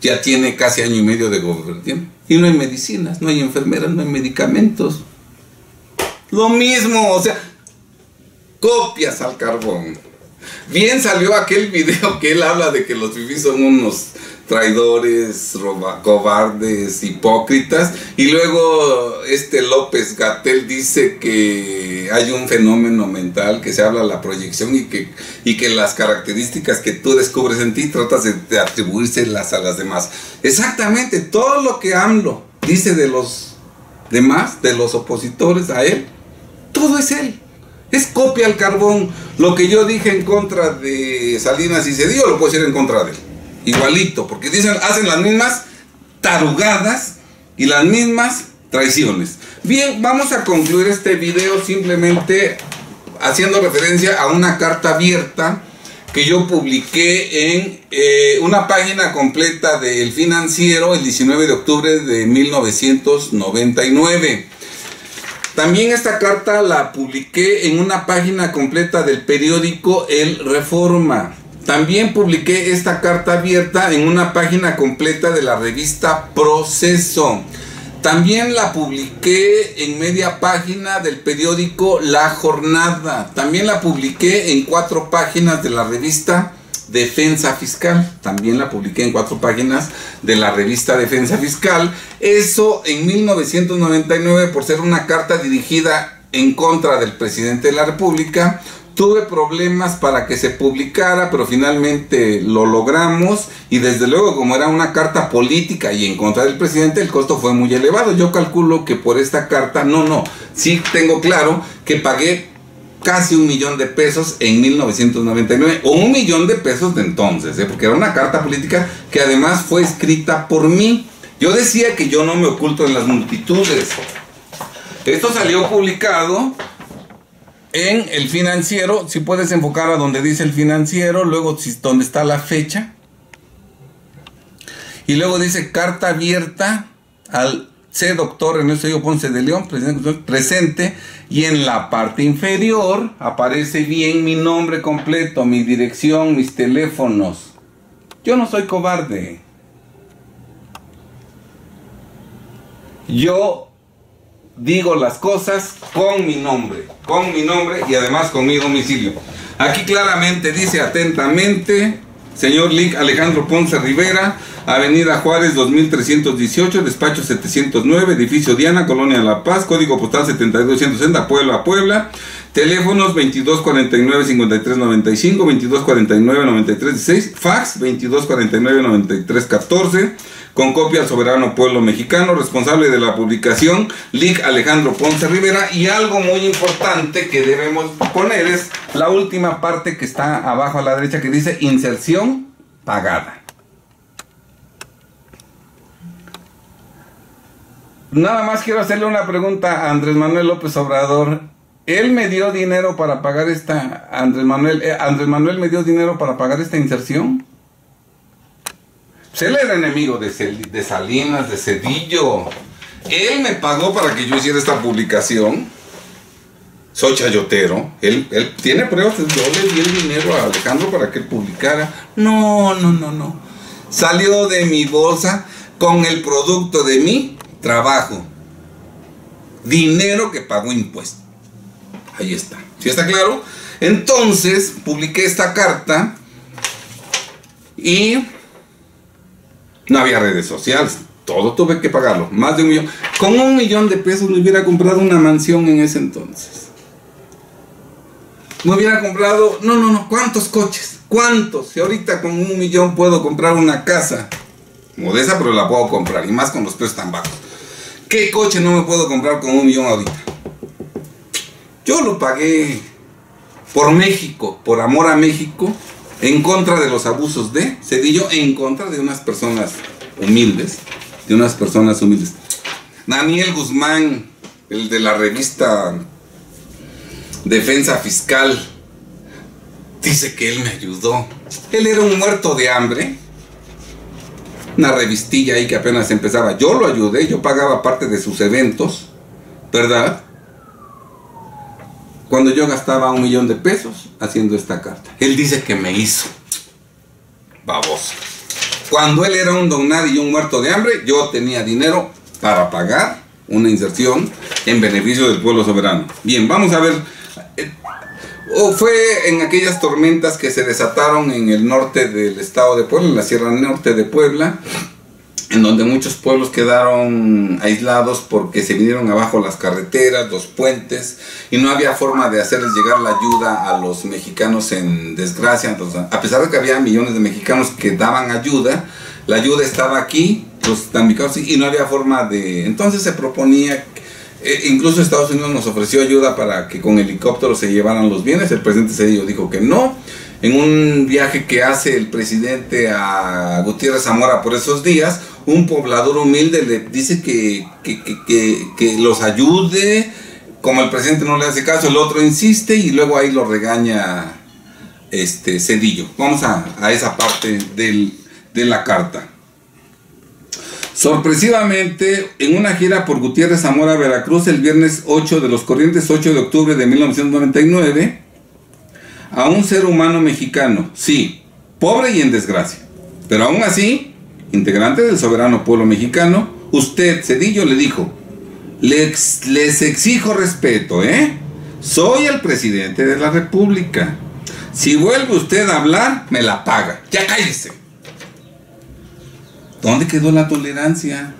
Ya tiene casi año y medio de gobierno. Y no hay medicinas, no hay enfermeras, no hay medicamentos. Lo mismo, o sea, copias al carbón. Bien salió aquel video que él habla de que los fifís son unos traidores, cobardes, hipócritas, y luego López Gatell dice que hay un fenómeno mental que se habla de la proyección y que las características que tú descubres en ti tratas de atribuírselas a las demás. Exactamente, todo lo que AMLO dice de los demás, de los opositores a él, todo es él. Es copia al carbón. Lo que yo dije en contra de Salinas y Cedillo lo puedo decir en contra de él. Igualito, porque hacen las mismas tarugadas y las mismas traiciones. Bien, vamos a concluir este video simplemente haciendo referencia a una carta abierta que yo publiqué en una página completa de El Financiero el 19 de octubre de 1999. También esta carta la publiqué en una página completa del periódico El Reforma. También publiqué esta carta abierta en una página completa de la revista Proceso. También la publiqué en media página del periódico La Jornada. También la publiqué en 4 páginas de la revista Defensa Fiscal. También la publiqué en 4 páginas de la revista Defensa Fiscal. Eso en 1999, por ser una carta dirigida en contra del presidente de la República. Tuve problemas para que se publicara, pero finalmente lo logramos. Y desde luego, como era una carta política y en contra del presidente, el costo fue muy elevado. Yo calculo que por esta carta, sí tengo claro que pagué casi 1 millón de pesos en 1999, o 1 millón de pesos de entonces, porque era una carta política que además fue escrita por mí. Yo decía que yo no me oculto en las multitudes. Esto salió publicado en El Financiero. Si puedes enfocar a donde dice El Financiero, luego donde está la fecha, y luego dice carta abierta al C. Doctor Ernesto Ponce de León, presente, y en la parte inferior aparece bien mi nombre completo, mi dirección, mis teléfonos. Yo no soy cobarde. Yo digo las cosas con mi nombre y además con mi domicilio. Aquí claramente dice atentamente, señor Lic Alejandro Ponce Rivera, Avenida Juárez 2318, despacho 709, edificio Diana, Colonia La Paz, código postal 72260, Puebla. Teléfonos 2249-5395, 2249-9316, fax 2249-9314, con copia al soberano pueblo mexicano, responsable de la publicación Lic Alejandro Ponce Rivera. Y algo muy importante que debemos poner es la última parte que está abajo a la derecha, que dice inserción pagada. Nada más quiero hacerle una pregunta a Andrés Manuel López Obrador. Él me dio dinero para pagar esta... Andrés Manuel me dio dinero para pagar esta inserción. Pues él era enemigo de Salinas, de Cedillo. Él me pagó para que yo hiciera esta publicación. Soy chayotero. Él tiene pruebas. Yo le di el dinero a Alejandro para que él publicara. No. Salió de mi bolsa con el producto de mi trabajo. Dinero que pagó impuestos. Ahí está. ¿Sí está claro? Entonces, publiqué esta carta y no había redes sociales. Todo tuve que pagarlo. Más de 1 millón. Con 1 millón de pesos me hubiera comprado una mansión en ese entonces. Me hubiera comprado... No. ¿Cuántos coches? ¿Cuántos? Si ahorita con 1 millón puedo comprar una casa modesta, pero la puedo comprar, y más con los precios tan bajos. ¿Qué coche no me puedo comprar con 1 millón ahorita? Yo lo pagué por México, por amor a México, en contra de los abusos de Zedillo, en contra de unas personas humildes, Daniel Guzmán, el de la revista Defensa Fiscal, dice que él me ayudó. Él era un muerto de hambre, una revistilla ahí que apenas empezaba. Yo lo ayudé, yo pagaba parte de sus eventos, ¿verdad? Cuando yo gastaba 1 millón de pesos haciendo esta carta. Él dice que me hizo. Baboso. Cuando él era un don nadie y un muerto de hambre, yo tenía dinero para pagar una inserción en beneficio del pueblo soberano. Bien, vamos a ver. Fue en aquellas tormentas que se desataron en el norte del estado de Puebla, en la Sierra Norte de Puebla, en donde muchos pueblos quedaron aislados porque se vinieron abajo las carreteras, los puentes, y no había forma de hacerles llegar la ayuda a los mexicanos en desgracia. Entonces, a pesar de que había millones de mexicanos que daban ayuda, la ayuda estaba aquí, los damnificados, y no había forma de... Entonces se proponía, incluso Estados Unidos nos ofreció ayuda para que con helicópteros se llevaran los bienes. El presidente Zedillo dijo que no. En un viaje que hace el presidente a Gutiérrez Zamora por esos días, un poblador humilde le dice que los ayude. Como el presidente no le hace caso, el otro insiste y luego ahí lo regaña Zedillo. Vamos a esa parte de la carta. Sorpresivamente, en una gira por Gutiérrez Zamora, Veracruz, el viernes 8 de los corrientes 8 de octubre de 1999, a un ser humano mexicano, sí, pobre y en desgracia, pero aún así, integrante del soberano pueblo mexicano, usted, Zedillo, le dijo: les exijo respeto, soy el presidente de la república. Si vuelve usted a hablar, me la paga. Ya cállese. ¿Dónde quedó la tolerancia?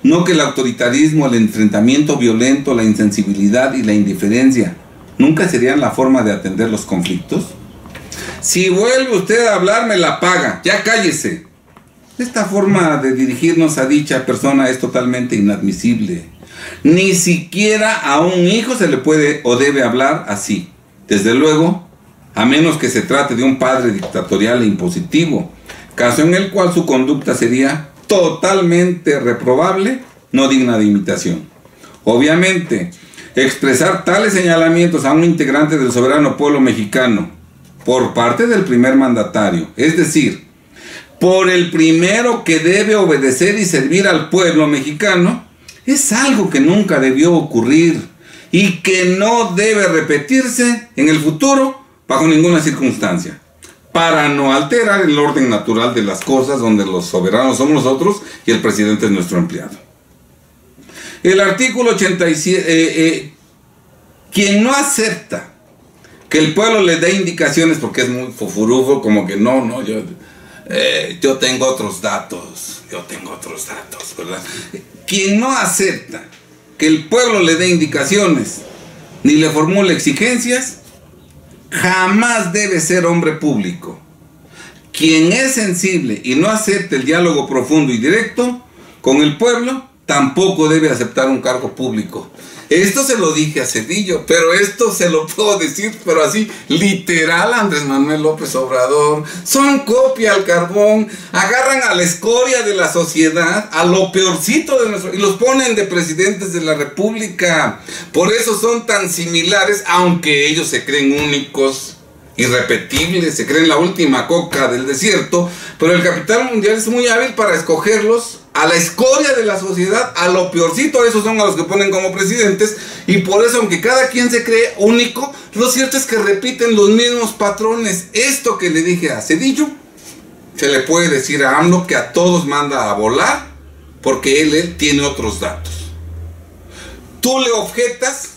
No que el autoritarismo, el enfrentamiento violento, la insensibilidad y la indiferencia nunca serían la forma de atender los conflictos. Si vuelve usted a hablar, me la paga. Ya cállese. Esta forma de dirigirnos a dicha persona es totalmente inadmisible. Ni siquiera a un hijo se le puede o debe hablar así. Desde luego, a menos que se trate de un padre dictatorial e impositivo, caso en el cual su conducta sería totalmente reprobable, no digna de imitación. Obviamente, expresar tales señalamientos a un integrante del soberano pueblo mexicano por parte del primer mandatario, es decir, por el primero que debe obedecer y servir al pueblo mexicano, es algo que nunca debió ocurrir y que no debe repetirse en el futuro bajo ninguna circunstancia, para no alterar el orden natural de las cosas, donde los soberanos somos nosotros y el presidente es nuestro empleado. El artículo 87, quien no acepta que el pueblo le dé indicaciones, porque es muy fofurufo, como que yo tengo otros datos, ¿verdad? Quien no acepta que el pueblo le dé indicaciones, ni le formule exigencias, jamás debe ser hombre público. Quien es sensible y no acepte el diálogo profundo y directo con el pueblo, tampoco debe aceptar un cargo público. Esto se lo dije a Zedillo, pero esto se lo puedo decir, pero así, literal, a Andrés Manuel López Obrador. Son copia al carbón, agarran a la escoria de la sociedad, a lo peorcito de nuestro, y los ponen de presidentes de la república. Por eso son tan similares, aunque ellos se creen únicos, irrepetibles, se creen la última coca del desierto, pero el capital mundial es muy hábil para escogerlos a la escoria de la sociedad, a lo peorcito. Esos son a los que ponen como presidentes, y por eso, aunque cada quien se cree único, lo cierto es que repiten los mismos patrones. Esto que le dije a Zedillo, se le puede decir a AMLO, que a todos manda a volar, porque él tiene otros datos. Tú le objetas,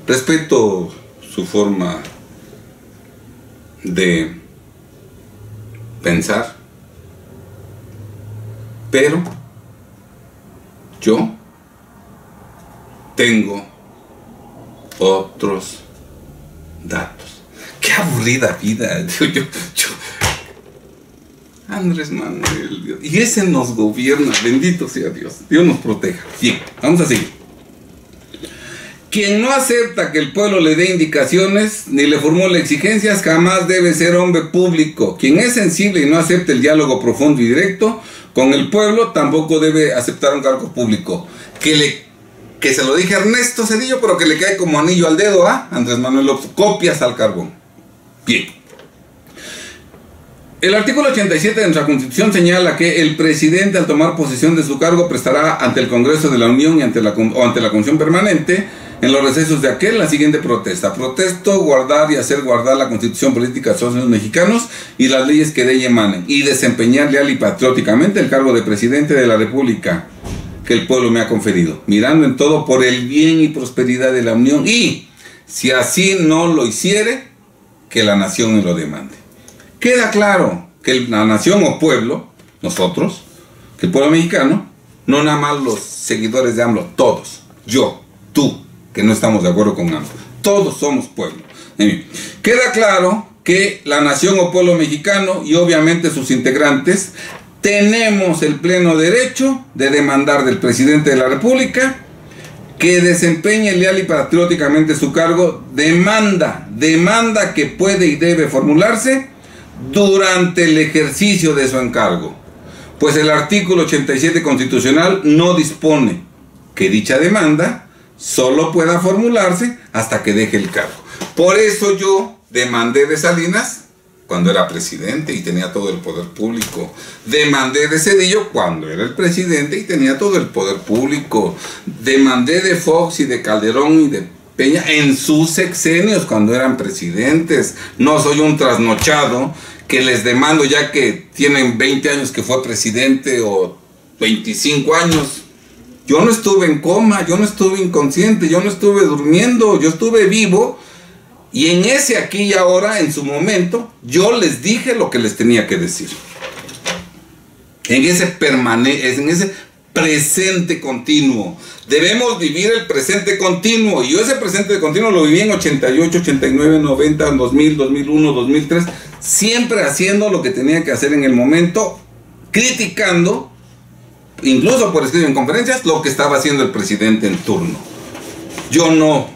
respeto su forma de pensar, pero yo tengo otros datos que aburrida vida. Andrés Manuel, Dios. Y ese nos gobierna, bendito sea Dios. Dios nos proteja. Bien, vamos a seguir. Quien no acepta que el pueblo le dé indicaciones ni le formule exigencias jamás debe ser hombre público. Quien es sensible y no acepta el diálogo profundo y directo con el pueblo tampoco debe aceptar un cargo público. Que se lo dije a Ernesto Zedillo, pero que le cae como anillo al dedo a Andrés Manuel López. Copias al carbón. Bien. El artículo 87 de nuestra Constitución señala que el presidente, al tomar posesión de su cargo, prestará ante el Congreso de la Unión y ante la Comisión Permanente, en los recesos de aquel, la siguiente protesta. Protesto guardar y hacer guardar la Constitución Política de los Estados Unidos Mexicanos y las leyes que de ella emanen, y desempeñar leal y patrióticamente el cargo de presidente de la República que el pueblo me ha conferido, mirando en todo por el bien y prosperidad de la Unión, y, si así no lo hiciere, que la nación me lo demande. Queda claro que la nación o pueblo, nosotros, que el pueblo mexicano, no nada más los seguidores de AMLO, todos, yo, tú, que no estamos de acuerdo con AMLO, todos somos pueblo. Queda claro que la nación o pueblo mexicano y obviamente sus integrantes tenemos el pleno derecho de demandar del presidente de la República que desempeñe leal y patrióticamente su cargo, demanda que puede y debe formularse durante el ejercicio de su encargo, pues el artículo 87 constitucional no dispone que dicha demanda solo pueda formularse hasta que deje el cargo. Por eso yo demandé de Salinas cuando era presidente y tenía todo el poder público. Demandé de Zedillo cuando era el presidente y tenía todo el poder público. Demandé de Fox y de Calderón y de Peña en sus sexenios cuando eran presidentes. No soy un trasnochado que les demando ya que tienen 20 años que fue presidente o 25 años. Yo no estuve en coma, yo no estuve inconsciente, yo no estuve durmiendo, yo estuve vivo. Y en ese aquí y ahora, en su momento, yo les dije lo que les tenía que decir. En ese presente continuo. Debemos vivir el presente continuo. Y yo ese presente continuo lo viví en 88, 89, 90, 2000, 2001, 2003. Siempre haciendo lo que tenía que hacer en el momento. Criticando, incluso por escrito en conferencias, lo que estaba haciendo el presidente en turno. Yo no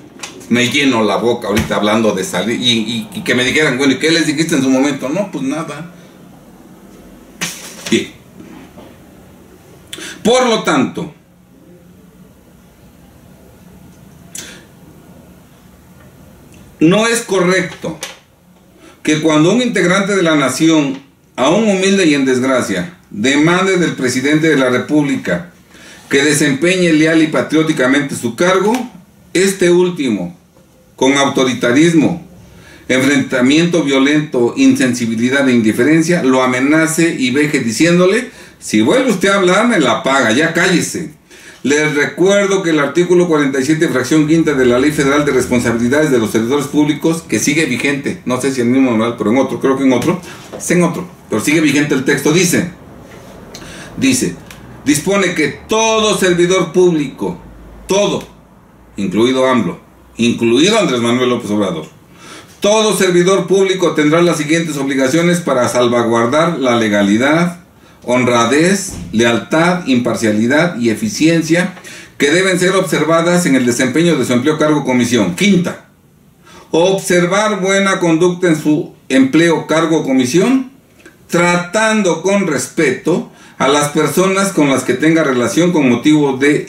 me lleno la boca ahorita hablando de salir y que me dijeran, bueno, ¿y qué les dijiste en su momento? No, pues nada. Bien. Por lo tanto, no es correcto que cuando un integrante de la nación, aún humilde y en desgracia, demande del presidente de la República que desempeñe leal y patrióticamente su cargo, este último, con autoritarismo, enfrentamiento violento, insensibilidad e indiferencia, lo amenace y veje diciéndole, si vuelve usted a hablar, me la paga, ya cállese. Les recuerdo que el artículo 47, fracción quinta de la Ley Federal de Responsabilidades de los Servidores Públicos, que sigue vigente, no sé si en el mismo manual, pero en otro, creo que en otro, pero sigue vigente el texto, dispone que todo servidor público, todo, incluido AMLO, incluido Andrés Manuel López Obrador, todo servidor público tendrá las siguientes obligaciones para salvaguardar la legalidad, honradez, lealtad, imparcialidad y eficiencia que deben ser observadas en el desempeño de su empleo, cargo o comisión. Quinta, observar buena conducta en su empleo, cargo o comisión, tratando con respeto a las personas con las que tenga relación con motivo de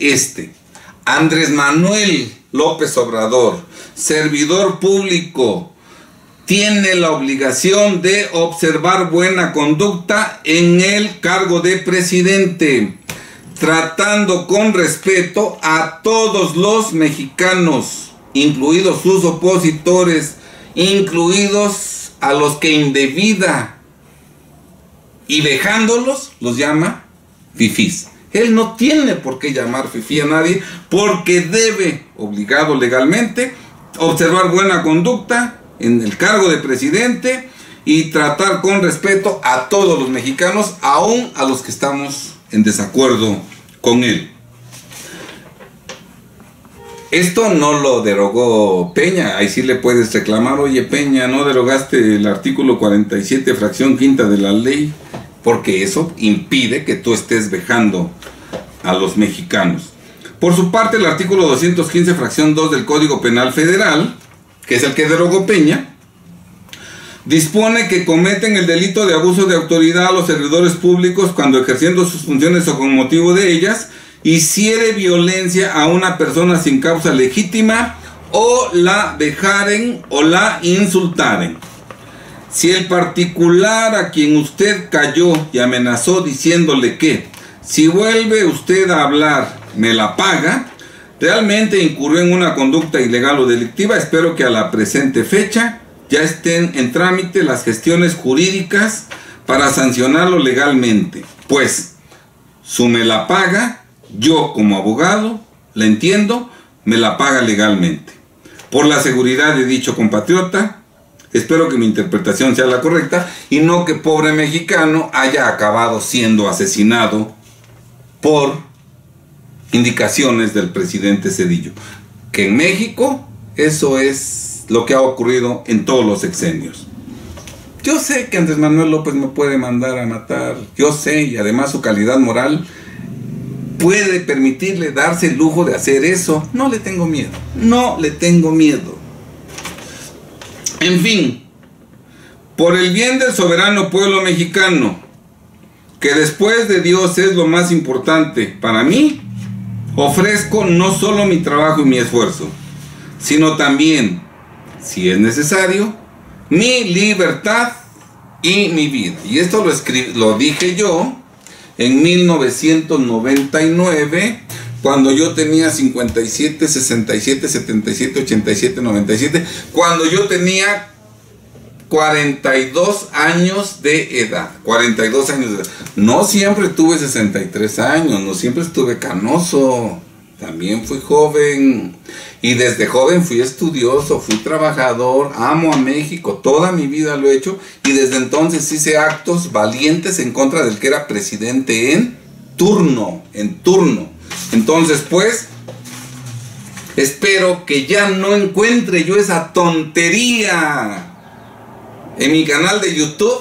Andrés Manuel López Obrador, servidor público, tiene la obligación de observar buena conducta en el cargo de presidente, tratando con respeto a todos los mexicanos, incluidos sus opositores, incluidos a los que indebida y dejándolos los llama fifís. Él no tiene por qué llamar fifí a nadie porque debe, obligado legalmente, observar buena conducta en el cargo de presidente y tratar con respeto a todos los mexicanos, aún a los que estamos en desacuerdo con él. Esto no lo derogó Peña. Ahí sí le puedes reclamar: oye, Peña, no derogaste el artículo 47, fracción quinta de la ley, porque eso impide que tú estés vejando a los mexicanos. Por su parte, el artículo 215, fracción 2 del Código Penal Federal, que es el que derogó Peña, dispone que cometen el delito de abuso de autoridad a los servidores públicos cuando ejerciendo sus funciones o con motivo de ellas hiciere violencia a una persona sin causa legítima o la vejaren o la insultaren. Si el particular a quien usted cayó y amenazó diciéndole que si vuelve usted a hablar me la paga, realmente incurrió en una conducta ilegal o delictiva, espero que a la presente fecha ya estén en trámite las gestiones jurídicas para sancionarlo legalmente, pues su me la paga, yo como abogado, la entiendo, me la paga legalmente. Por la seguridad de dicho compatriota, espero que mi interpretación sea la correcta y no que pobre mexicano haya acabado siendo asesinado por indicaciones del presidente Zedillo. Que en México eso es lo que ha ocurrido en todos los sexenios. Yo sé que Andrés Manuel López me puede mandar a matar, yo sé, y además su calidad moral puede permitirle darse el lujo de hacer eso. No le tengo miedo, no le tengo miedo. En fin, por el bien del soberano pueblo mexicano, que después de Dios es lo más importante para mí, ofrezco no solo mi trabajo y mi esfuerzo, sino también, si es necesario, mi libertad y mi vida. Y esto lo dije yo en 1999, cuando yo tenía 57, 67, 77, 87, 97, cuando yo tenía 42 años de edad. 42 años de edad. No siempre tuve 63 años, no siempre estuve canoso. También fui joven. Y desde joven fui estudioso, fui trabajador, amo a México, toda mi vida lo he hecho. Y desde entonces hice actos valientes en contra del que era presidente en turno. Entonces, pues, espero que ya no encuentre yo esa tontería en mi canal de YouTube.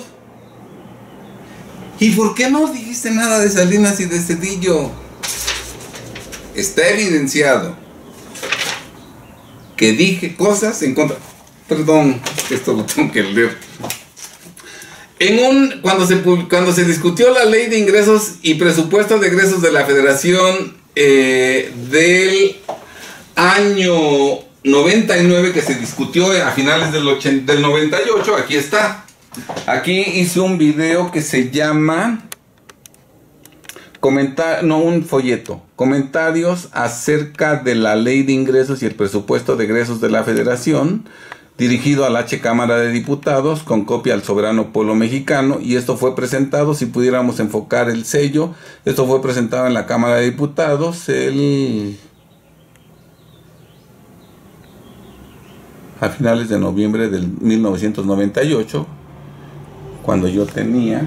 ¿Y por qué no dijiste nada de Salinas y de Zedillo? Está evidenciado que dije cosas en contra. Perdón, esto lo tengo que leer. Cuando se discutió la ley de ingresos y presupuestos de egresos de la Federación del año 99, que se discutió a finales del 98, aquí está. Aquí hice un video que se llama un folleto. Comentarios acerca de la ley de ingresos y el presupuesto de egresos de la Federación, dirigido a la H Cámara de Diputados, con copia al soberano pueblo mexicano. Y esto fue presentado, si pudiéramos enfocar el sello, esto fue presentado en la Cámara de Diputados a finales de noviembre del 1998, cuando yo tenía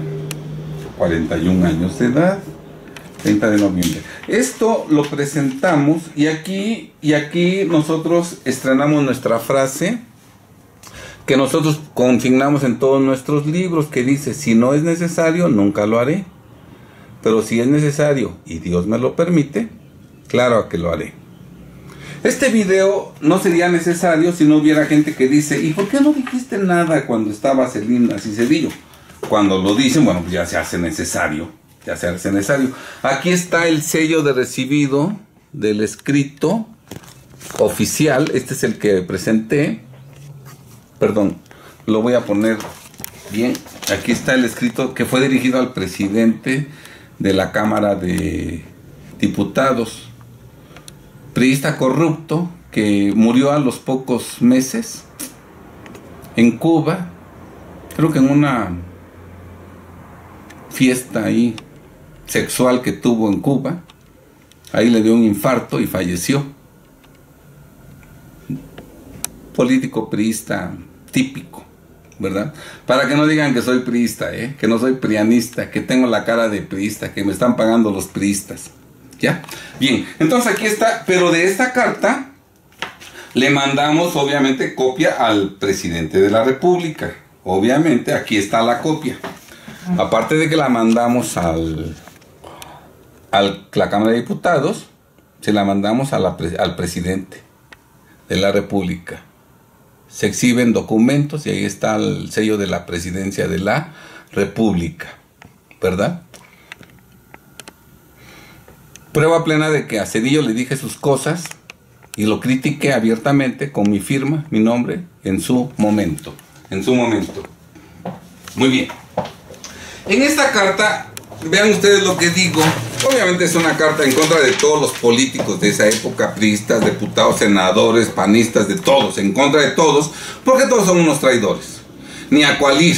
41 años de edad. 30 de noviembre. Esto lo presentamos y aquí nosotros estrenamos nuestra frase que nosotros consignamos en todos nuestros libros, que dice: si no es necesario, nunca lo haré, pero si es necesario y Dios me lo permite, claro que lo haré. Este video no sería necesario si no hubiera gente que dice: ¿y por qué no dijiste nada cuando estaba Salinas y Zedillo? Cuando lo dicen, bueno, pues ya se hace necesario. Aquí está el sello de recibido del escrito oficial. Este es el que presenté. Perdón, lo voy a poner bien. Aquí está el escrito que fue dirigido al presidente de la Cámara de Diputados, priista corrupto, que murió a los pocos meses en Cuba, creo que en una fiesta ahí sexual que tuvo en Cuba. Ahí le dio un infarto y falleció. Político priista típico, ¿verdad? Para que no digan que soy priista, que no soy prianista, que tengo la cara de priista, que me están pagando los priistas. ¿Ya? Bien, entonces aquí está, pero de esta carta Le mandamos obviamente copia al presidente de la República. Obviamente aquí está la copia. Aparte de que la mandamos a la Cámara de Diputados, se la mandamos al presidente de la República. Se exhiben documentos y ahí está el sello de la presidencia de la República, ¿verdad? Prueba plena de que a Zedillo le dije sus cosas y lo critiqué abiertamente con mi firma, mi nombre, en su momento. Muy bien. En esta carta, vean ustedes lo que digo. Obviamente es una carta en contra de todos los políticos de esa época, priistas, diputados, senadores, panistas, de todos, en contra de todos, porque todos son unos traidores. Ni a cual ir.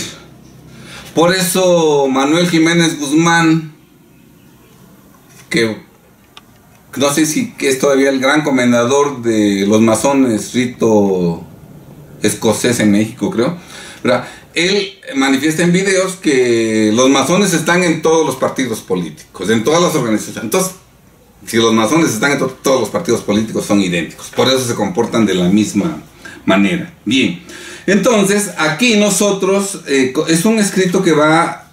Por eso Manuel Jiménez Guzmán, que no sé si es todavía el gran comendador de los masones, rito escocés en México, creo, ¿verdad? Él manifiesta en videos que los masones están en todos los partidos políticos, en todas las organizaciones. Entonces, si los masones están en todos los partidos políticos, son idénticos. Por eso se comportan de la misma manera. Bien, entonces, aquí nosotros, es un escrito que va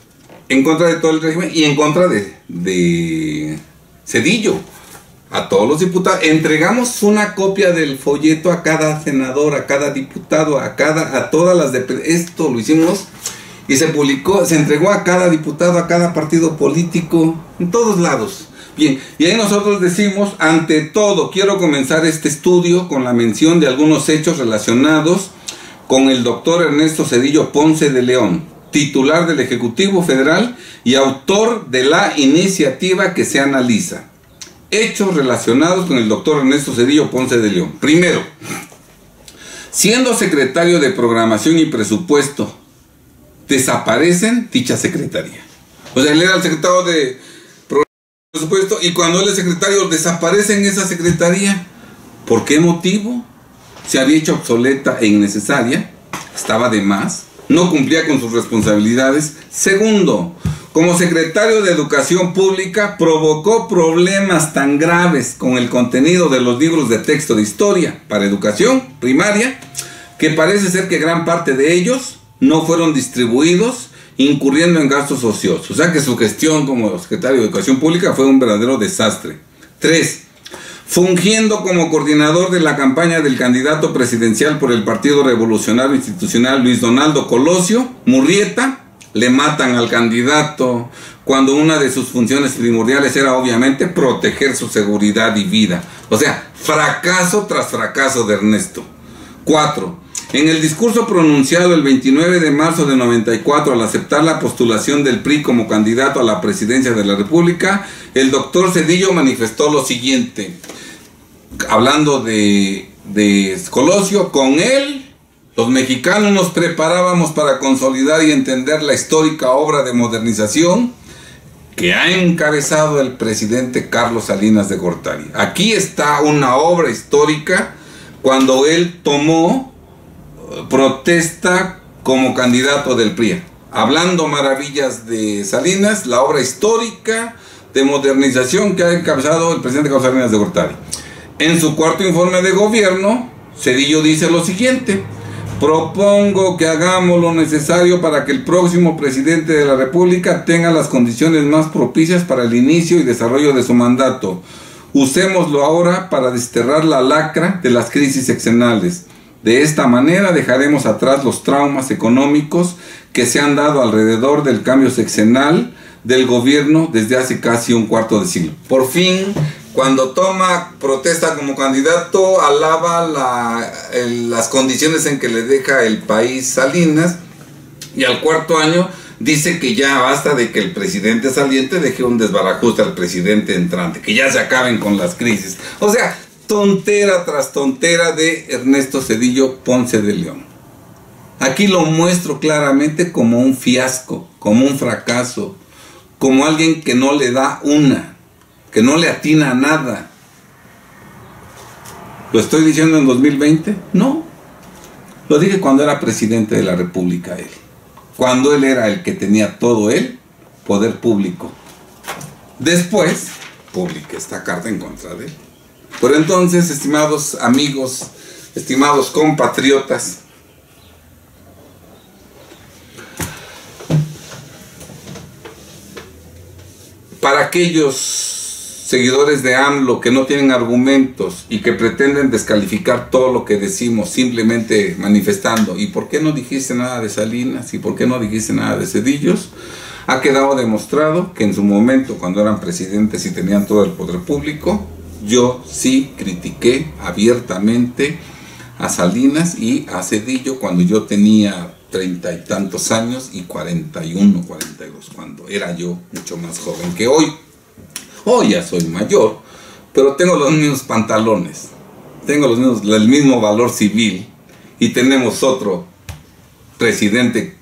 en contra de todo el régimen y en contra de Zedillo. A todos los diputados, entregamos una copia del folleto a cada senador, a cada diputado, a todas las esto lo hicimos y se publicó, se entregó a cada diputado, a cada partido político, en todos lados. Bien, y ahí nosotros decimos, ante todo, quiero comenzar este estudio con la mención de algunos hechos relacionados con el doctor Ernesto Zedillo Ponce de León, titular del Ejecutivo Federal y autor de la iniciativa que se analiza. Hechos relacionados con el doctor Ernesto Zedillo Ponce de León. Primero, siendo secretario de Programación y Presupuesto, desaparecen dicha secretaría. O sea, él era el secretario de Programación y Presupuesto y cuando él es secretario desaparece en esa secretaría. ¿Por qué motivo? Se había hecho obsoleta e innecesaria, estaba de más, no cumplía con sus responsabilidades. Segundo, como secretario de Educación Pública, provocó problemas tan graves con el contenido de los libros de texto de historia para educación primaria, que parece ser que gran parte de ellos no fueron distribuidos, incurriendo en gastos ociosos. O sea que su gestión como secretario de Educación Pública fue un verdadero desastre. 3. Fungiendo como coordinador de la campaña del candidato presidencial por el Partido Revolucionario Institucional Luis Donaldo Colosio Murrieta, le matan al candidato cuando una de sus funciones primordiales era obviamente proteger su seguridad y vida. O sea, fracaso tras fracaso de Ernesto. 4. En el discurso pronunciado el 29 de marzo de 94 al aceptar la postulación del PRI como candidato a la presidencia de la República, el doctor Zedillo manifestó lo siguiente, hablando de Colosio: con él los mexicanos nos preparábamos para consolidar y entender la histórica obra de modernización que ha encabezado el presidente Carlos Salinas de Gortari. Aquí está una obra histórica cuando él tomó protesta como candidato del PRI, hablando maravillas de Salinas, la obra histórica de modernización que ha encabezado el presidente Carlos Salinas de Gortari. En su cuarto informe de gobierno, Zedillo dice lo siguiente: propongo que hagamos lo necesario para que el próximo presidente de la República tenga las condiciones más propicias para el inicio y desarrollo de su mandato. Usémoslo ahora para desterrar la lacra de las crisis sexenales. De esta manera dejaremos atrás los traumas económicos que se han dado alrededor del cambio sexenal del gobierno desde hace casi un cuarto de siglo. Por fin, cuando toma protesta como candidato, alaba las condiciones en que le deja el país Salinas, y al cuarto año dice que ya basta de que el presidente saliente deje un desbarajuste al presidente entrante, que ya se acaben con las crisis. O sea, tontera tras tontera de Ernesto Zedillo Ponce de León. Aquí lo muestro claramente como un fiasco, como un fracaso, como alguien que no le da una, que no le atina a nada. ¿Lo estoy diciendo en 2020? No. Lo dije cuando era presidente de la República él. Cuando él era el que tenía todo el poder público. Después publiqué esta carta en contra de él. Por entonces, estimados amigos estimados compatriotas, para aquellos seguidores de AMLO que no tienen argumentos y que pretenden descalificar todo lo que decimos simplemente manifestando, ¿y por qué no dijiste nada de Salinas? ¿Y por qué no dijiste nada de Zedillos? Ha quedado demostrado que en su momento, cuando eran presidentes y tenían todo el poder público, yo sí critiqué abiertamente a Salinas y a Zedillo cuando yo tenía 30 y tantos años y 41, 42, cuando era yo mucho más joven que hoy. Hoy ya soy mayor, pero tengo los mismos pantalones, tengo el mismo valor civil y tenemos otro presidente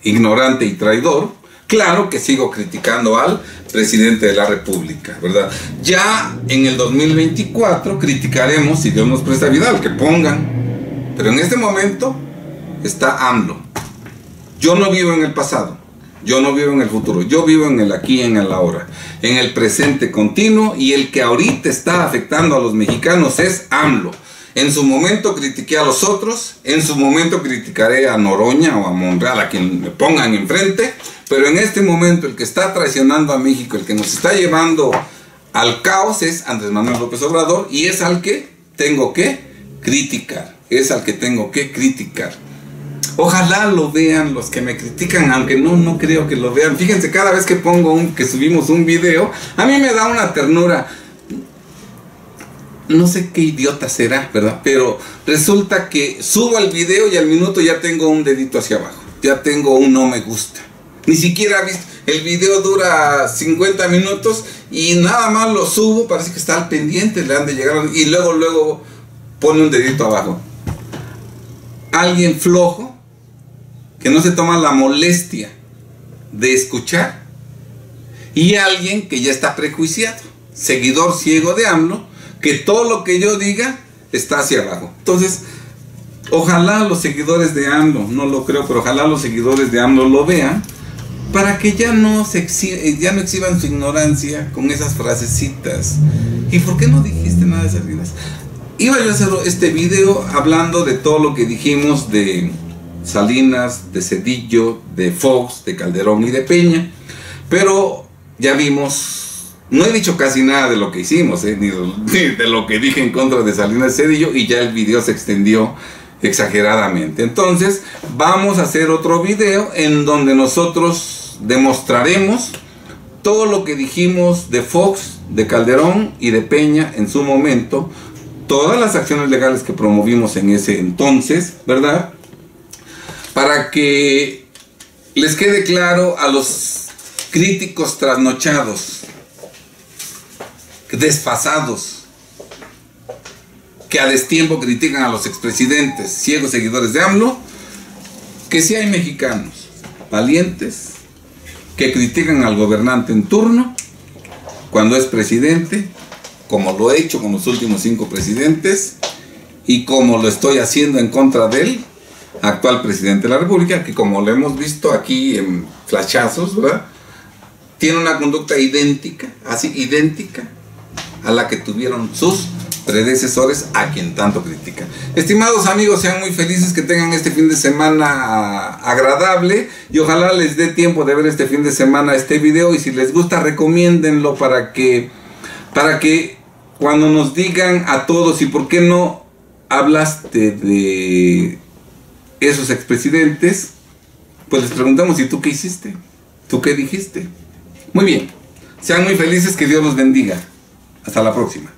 ignorante y traidor. Claro que sigo criticando al presidente de la República, ¿verdad? Ya en el 2024 criticaremos, si Dios nos presta vida, al que pongan, pero en este momento está AMLO. Yo no vivo en el pasado, yo no vivo en el futuro, yo vivo en el aquí, en el ahora, en el presente continuo, y el que ahorita está afectando a los mexicanos es AMLO. En su momento critiqué a los otros, en su momento criticaré a Noroña o a Monreal, a quien me pongan enfrente, pero en este momento el que está traicionando a México, el que nos está llevando al caos es Andrés Manuel López Obrador, y es al que tengo que criticar, es al que tengo que criticar. Ojalá lo vean los que me critican, aunque no creo que lo vean. Fíjense, cada vez que que subimos un video, a mí me da una ternura. No sé qué idiota será, ¿verdad? Pero resulta que subo el video y al minuto ya tengo un dedito hacia abajo. Ya tengo un no me gusta. Ni siquiera visto. El video dura 50 minutos y nada más lo subo. Parece que está al pendiente, le han de llegar. Y luego pone un dedito abajo. Alguien flojo que no se toma la molestia de escuchar. Y alguien que ya está prejuiciado. Seguidor ciego de AMLO, que todo lo que yo diga está hacia abajo. Entonces, ojalá los seguidores de AMLO, no lo creo, pero ojalá los seguidores de AMLO lo vean, para que ya no exhiban su ignorancia con esas frasecitas. ¿Y por qué no dijiste nada de Salinas? Iba yo a hacer este video hablando de todo lo que dijimos de Salinas, de Zedillo, de Fox, de Calderón y de Peña, pero ya vimos. No he dicho casi nada de lo que hicimos, ni de lo que dije en contra de Salinas y Zedillo, y ya el video se extendió exageradamente. Entonces, vamos a hacer otro video en donde nosotros demostraremos todo lo que dijimos de Fox, de Calderón y de Peña en su momento, todas las acciones legales que promovimos en ese entonces, ¿verdad? Para que les quede claro a los críticos trasnochados, desfasados, que a destiempo critican a los expresidentes, ciegos seguidores de AMLO, que sí hay mexicanos valientes que critican al gobernante en turno cuando es presidente, como lo he hecho con los últimos 5 presidentes y como lo estoy haciendo en contra del actual presidente de la República, que como lo hemos visto aquí en flashazos, ¿verdad?, tiene una conducta idéntica, así idéntica a la que tuvieron sus predecesores, a quien tanto critican. Estimados amigos, sean muy felices, que tengan este fin de semana agradable y ojalá les dé tiempo de ver este fin de semana este video, y si les gusta recomiéndenlo para que cuando nos digan a todos, ¿y por qué no hablaste de esos expresidentes?, pues les preguntamos, ¿y tú qué hiciste? ¿Tú qué dijiste? Muy bien, sean muy felices, que Dios los bendiga. Hasta la próxima.